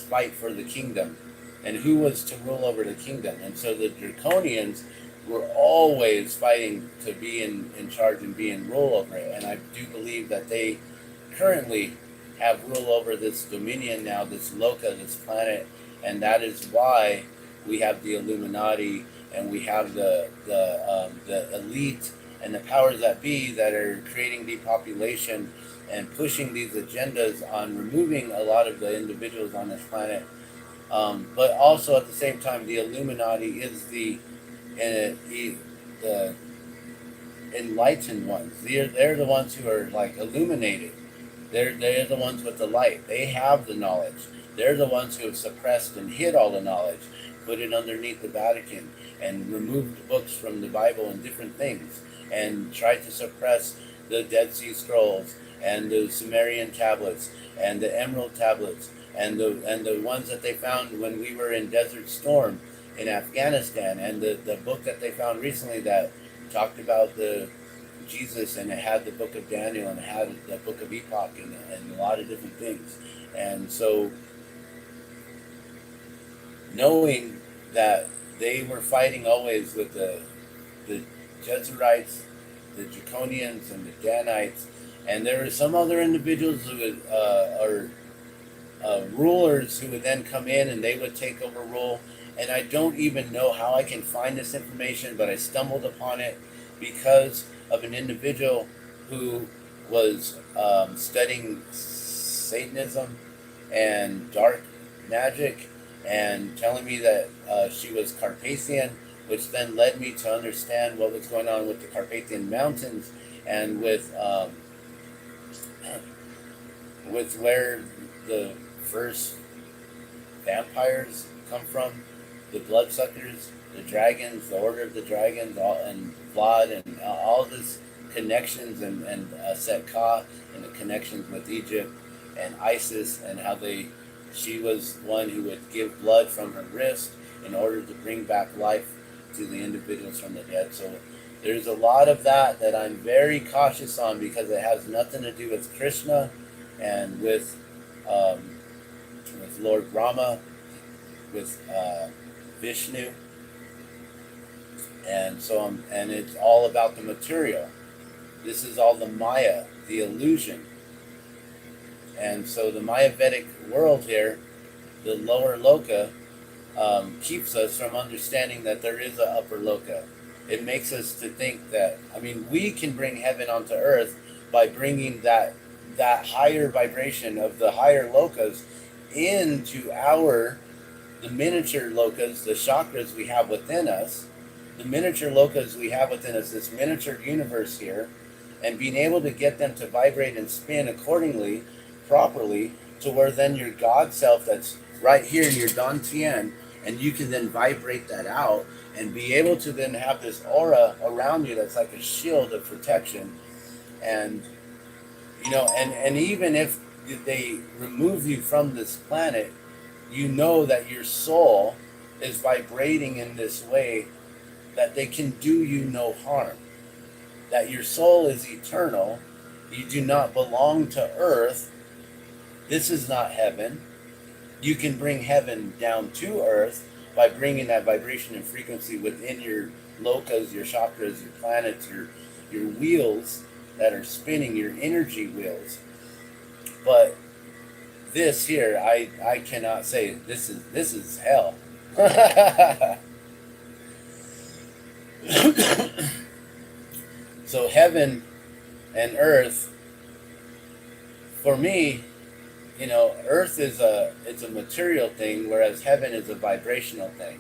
fight for the kingdom and who was to rule over the kingdom. And so the Draconians were always fighting to be in charge and be in rule over it. And I do believe that they currently have rule over this dominion now, this Loka, this planet, and that is why we have the Illuminati and we have the elite and the powers that be that are creating depopulation and pushing these agendas on removing a lot of the individuals on this planet. But also at the same time, the Illuminati is the enlightened ones. They're the ones who are like illuminated. They're the ones with the light. They have the knowledge. They're the ones who have suppressed and hid all the knowledge, put it underneath the Vatican, and removed books from the Bible and different things, and tried to suppress the Dead Sea Scrolls and the Sumerian tablets and the Emerald tablets and the ones that they found when we were in Desert Storm in Afghanistan, and the book that they found recently that talked about the Jesus, and it had the book of Daniel, and it had the book of Epoch, and a lot of different things. And so knowing that they were fighting always with the Jezerites, the Draconians, and the Danites, and there were some other individuals who are rulers who would then come in and they would take over rule. And I don't even know how I can find this information, but I stumbled upon it because of an individual who was studying Satanism and dark magic, and telling me that she was Carpathian, which then led me to understand what was going on with the Carpathian Mountains and with where the first vampires come from, the bloodsuckers, the dragons, the Order of the Dragons, and Vlad, and all this connections and Set Ka and the connections with Egypt and Isis, and how she was one who would give blood from her wrist in order to bring back life to the individuals from the dead. So there's a lot of that I'm very cautious on, because it has nothing to do with Krishna and with Lord Brahma, with Vishnu, and so and it's all about the material. This is all the Maya, the illusion. And so the Maya Vedic world here, the lower loka, keeps us from understanding that there is an upper loka. It makes us to think that, we can bring heaven onto earth by bringing that higher vibration of the higher lokas into the miniature lokas, the chakras we have within us, the miniature lokas we have within us, this miniature universe here, and being able to get them to vibrate and spin accordingly, properly, to where then your God self that's right here in your Dantian, and you can then vibrate that out and be able to then have this aura around you that's like a shield of protection. And and even if they remove you from this planet, you know that your soul is vibrating in this way that they can do you no harm. That your soul is eternal. You do not belong to earth. This is not heaven. You can bring heaven down to earth by bringing that vibration and frequency within your lokas, your chakras, your planets, your wheels that are spinning, your energy wheels. But this here, I cannot say this is hell. So heaven and earth, for me, earth is it's a material thing, whereas heaven is a vibrational thing.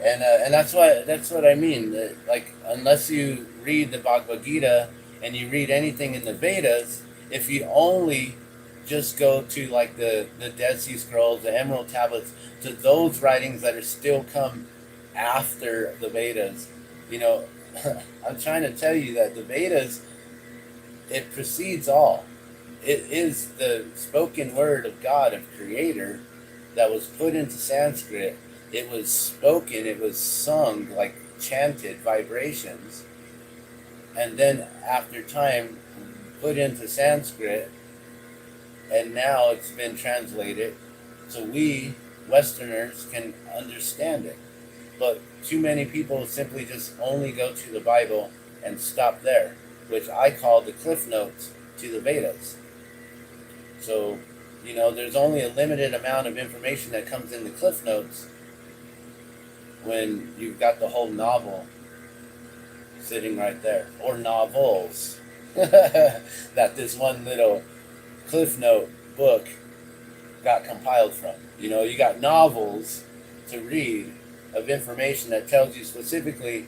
And that's what I mean. Like, unless you read the Bhagavad Gita and you read anything in the Vedas, if you only just go to like the Dead Sea Scrolls, the Emerald Tablets, to those writings that are still come after the Vedas, I'm trying to tell you that the Vedas, it precedes all. It is the spoken word of God, of Creator, that was put into Sanskrit. It was spoken, it was sung, like chanted vibrations, and then after time put into Sanskrit, and now it's been translated so we Westerners can understand it. But too many people simply just only go to the Bible and stop there, which I call the Cliff Notes to the Vedas. So, there's only a limited amount of information that comes in the Cliff Notes when you've got the whole novel sitting right there, or novels, that this one little Cliff Note book got compiled from. You got novels to read of information that tells you specifically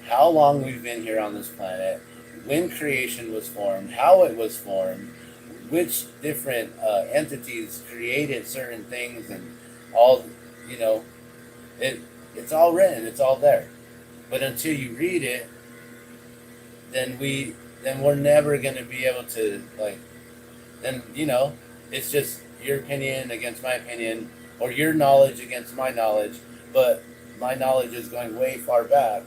how long we've been here on this planet, when creation was formed, how it was formed, which different entities created certain things, and all, it's all written, it's all there. But until you read it, then we're never going to be able to, it's just your opinion against my opinion, or your knowledge against my knowledge, but my knowledge is going way far back.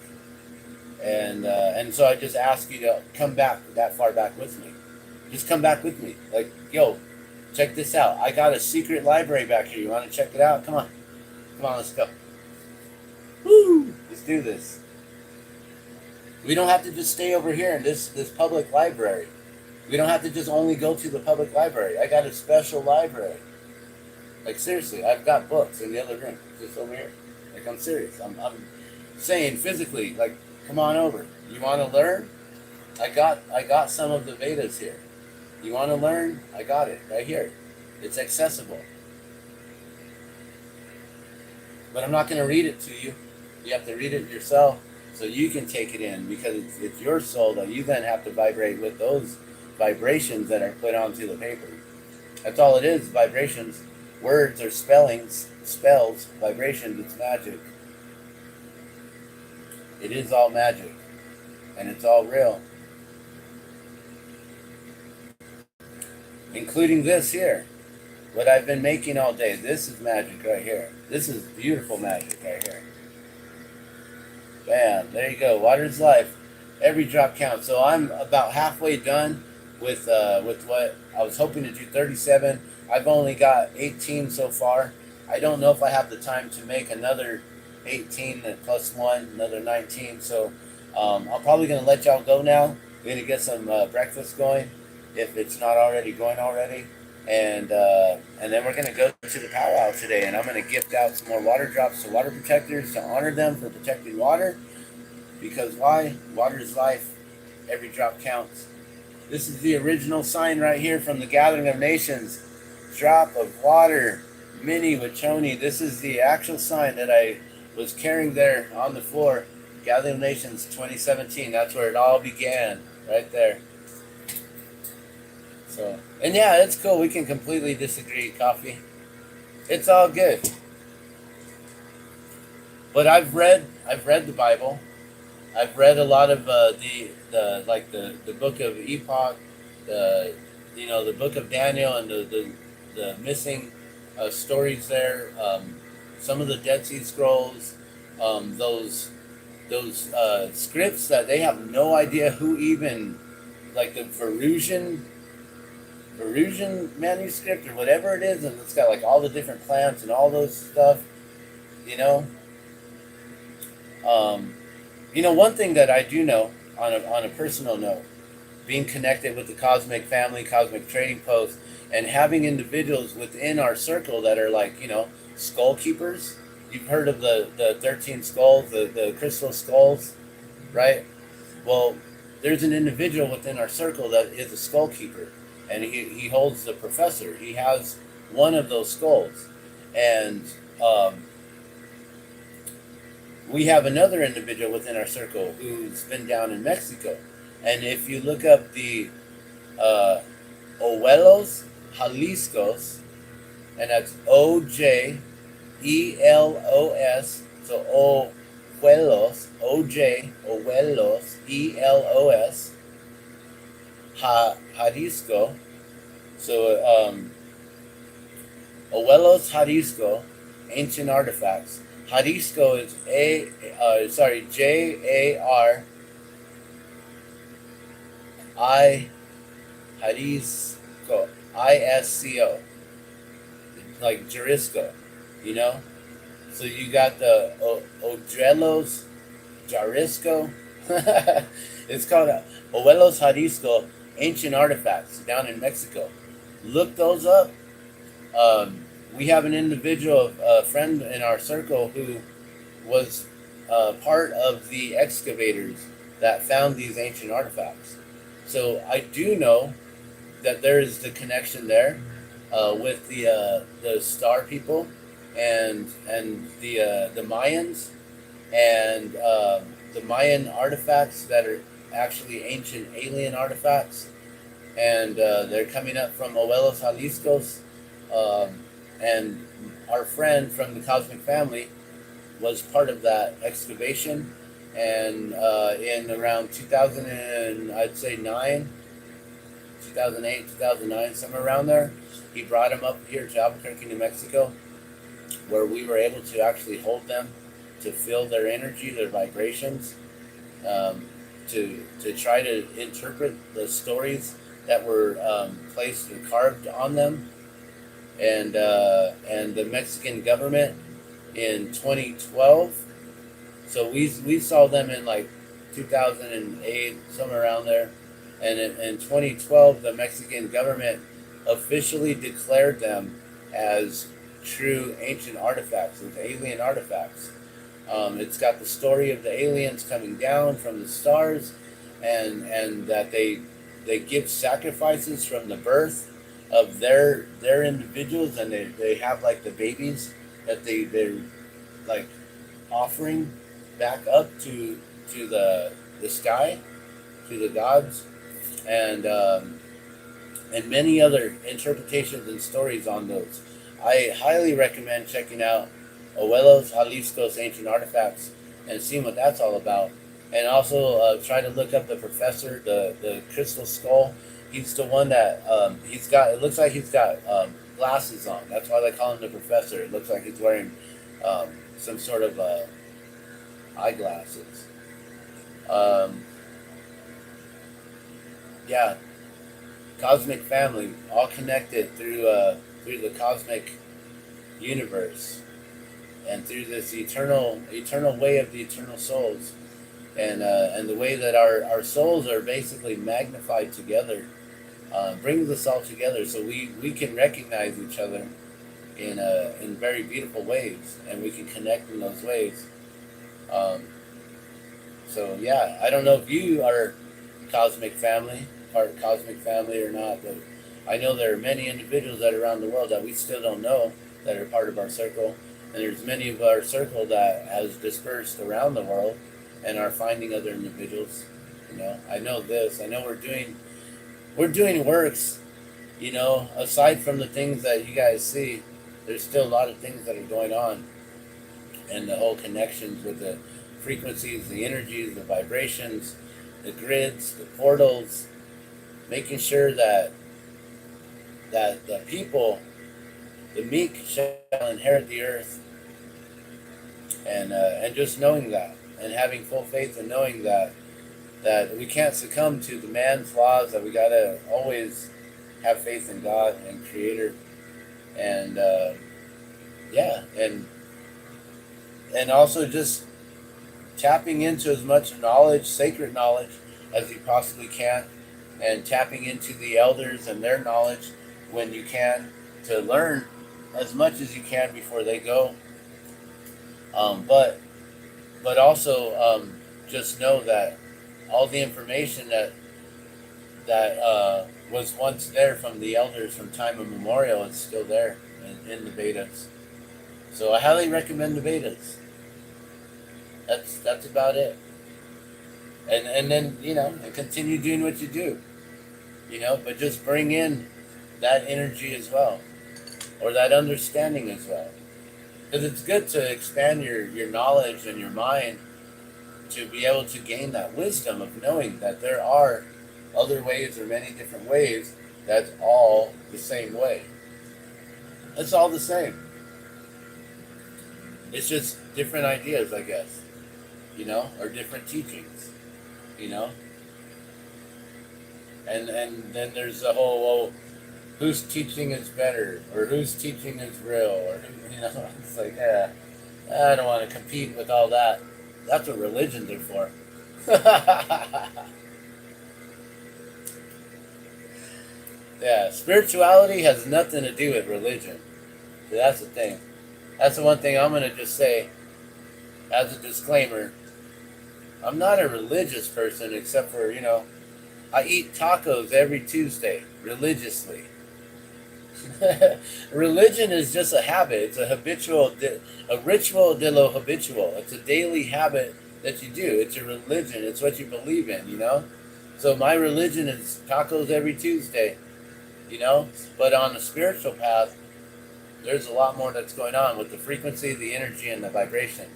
And so I just ask you to come back that far back with me. Just come back with me. Like, yo, check this out. I got a secret library back here. You want to check it out? Come on, let's go. Woo! Let's do this. We don't have to just stay over here in this public library. We don't have to just only go to the public library. I got a special library. Like, seriously, I've got books in the other room, just over here. Like, I'm serious. I'm saying physically, like, come on over. You want to learn? I got some of the Vedas here. You want to learn? I got it right here. It's accessible. But I'm not going to read it to you. You have to read it yourself so you can take it in, because it's your soul that you then have to vibrate with those vibrations that are put onto the paper. That's all it is, vibrations. Words are spellings, spells, vibrations, it's magic. It is all magic. and it's all real, including this here. What I've been making all day. This is magic right here. This is beautiful magic right here. Bam, there you go. Water's life. Every drop counts. So I'm about halfway done with what I was hoping to do 37. I've only got 18 so far. I don't know if I have the time to make another 18 plus one, another 19. So I'm probably going to let y'all go now. We're going to get some breakfast going, if it's not already going already. And then we're going to go to the powwow today, and I'm going to gift out some more water drops to water protectors to honor them for protecting water. Because why? Water is life. Every drop counts. This is the original sign right here from the Gathering of Nations. Drop of water, mini Nizhoni. This is the actual sign that I was carrying there on the floor. Gathering of Nations 2017. That's where it all began, right there. So, and yeah, it's cool. We can completely disagree, Coffee. It's all good. But I've read the Bible. I've read a lot of the book of Epoch, the book of Daniel, and the missing stories there. Some of the Dead Sea Scrolls, those scripts that they have no idea who even, like the Verusian manuscript or whatever it is, and it's got like all the different plants and all those stuff, you know. One thing that I do know on a personal note, being connected with the Cosmic Family, Cosmic Trading Post, and having individuals within our circle that are like, skull keepers. You've heard of the 13 skulls, the crystal skulls, right? Well, there's an individual within our circle that is a skull keeper, and he holds the professor. He has one of those skulls, and we have another individual within our circle who's been down in Mexico. And if you look up the Owelos Jaliscos, and that's Ojelos, so Owelos, Owelos, Elos, Jalisco. So Owelos Jalisco, ancient artifacts. Jalisco is Jari Jalisco, ISCO, like Jalisco, So you got the Ojelos Jalisco. It's called Owelos Jalisco, ancient artifacts down in Mexico. Look those up. We have an individual, a friend in our circle, who was part of the excavators that found these ancient artifacts. So I do know that there is the connection there with the star people and the Mayans and the Mayan artifacts that are actually ancient alien artifacts, and they're coming up from Owelos Jaliscos. And our friend from the Cosmic Family was part of that excavation, and in around 2009, 2008, somewhere around there, he brought him up here to Albuquerque, New Mexico, where we were able to actually hold them, to feel their energy, their vibrations, to try to interpret the stories that were placed or carved on them. And the Mexican government in 2012. So we saw them in like 2008, somewhere around there. And in 2012, the Mexican government officially declared them as true ancient artifacts, as alien artifacts. It's got the story of the aliens coming down from the stars, and that they give sacrifices from the birth of their individuals, and they have like the babies that they're like offering back up to the sky, to the gods, and many other interpretations and stories on those. I highly recommend checking out Owelos Jalisco's Ancient Artifacts and seeing what that's all about. And also try to look up the professor, the crystal skull. He's the one that he's got. It looks like he's got glasses on. That's why they call him the professor. It looks like he's wearing some sort of eyeglasses. Um, yeah, cosmic family, all connected through the cosmic universe and through this eternal way of the eternal souls, and the way that our souls are basically magnified together, brings us all together so we can recognize each other in very beautiful ways, and we can connect in those ways. Um, so yeah, I don't know if you are cosmic family, part of cosmic family or not, but I know there are many individuals that are around the world that we still don't know that are part of our circle, and there's many of our circle that has dispersed around the world and are finding other individuals. I know this. I know we're doing works. Aside from the things that you guys see, there's still a lot of things that are going on, and the whole connections with the frequencies, the energies, the vibrations, the grids, the portals, making sure that the people, the meek, shall inherit the earth, and just knowing that, and having full faith in knowing that we can't succumb to the man's laws, that we gotta always have faith in God and Creator, and yeah, and also just tapping into as much knowledge, sacred knowledge, as you possibly can, and tapping into the elders and their knowledge when you can, to learn as much as you can before they go. But also just know that all the information that was once there from the elders from time immemorial is still there in the Vedas. So I highly recommend the Vedas. That's about it. And then and continue doing what you do. But just bring in that energy as well, or that understanding as well, because it's good to expand your knowledge and your mind to be able to gain that wisdom of knowing that there are other ways, or many different ways, that's all the same way. It's all the same. It's just different ideas, I guess, or different teachings, you know. And then there's the whole, whose teaching is better, or whose teaching is real, or it's like, yeah, I don't want to compete with all that. That's what religions are for. Yeah, spirituality has nothing to do with religion. So that's the thing. That's the one thing I'm gonna just say as a disclaimer. I'm not a religious person, except for I eat tacos every Tuesday religiously. Religion is just a habit. It's a a ritual de lo habitual. It's a daily habit that you do. It's a religion. It's what you believe in. So my religion is tacos every Tuesday. But on the spiritual path, there's a lot more that's going on with the frequency, the energy, and the vibration,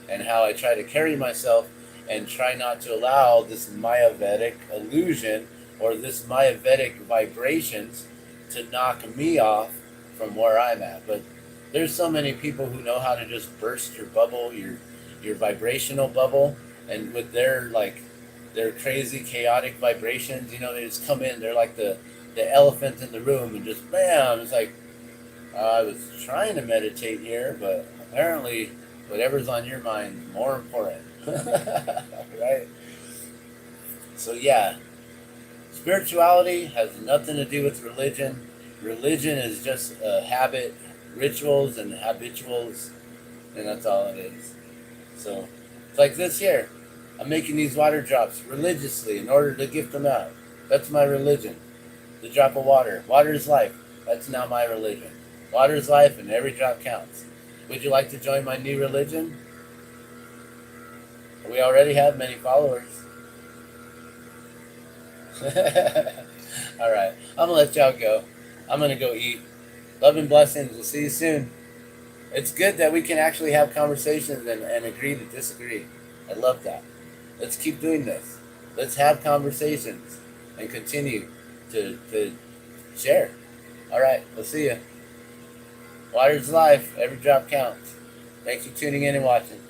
and how I try to carry myself and try not to allow this Mayavetic illusion or this Mayavetic vibrations to knock me off from where I'm at. But there's so many people who know how to just burst your bubble, your vibrational bubble, and with their crazy chaotic vibrations, they just come in. They're like the elephant in the room, and just bam! It's like, I was trying to meditate here, but apparently whatever's on your mind is more important. Right? So yeah, spirituality has nothing to do with religion. Religion is just a habit, rituals and habituals, and that's all it is. So it's like this here. I'm making these water drops religiously in order to gift them out. That's my religion. The drop of water. Water is life. That's now my religion. Water is life, and every drop counts. Would you like to join my new religion? We already have many followers. All right. I'm going to let y'all go. I'm going to go eat. Love and blessings. We'll see you soon. It's good that we can actually have conversations and agree to disagree. I love that. Let's keep doing this. Let's have conversations and continue to share. All right, we'll see you. Water's life. Every drop counts. Thanks for tuning in and watching.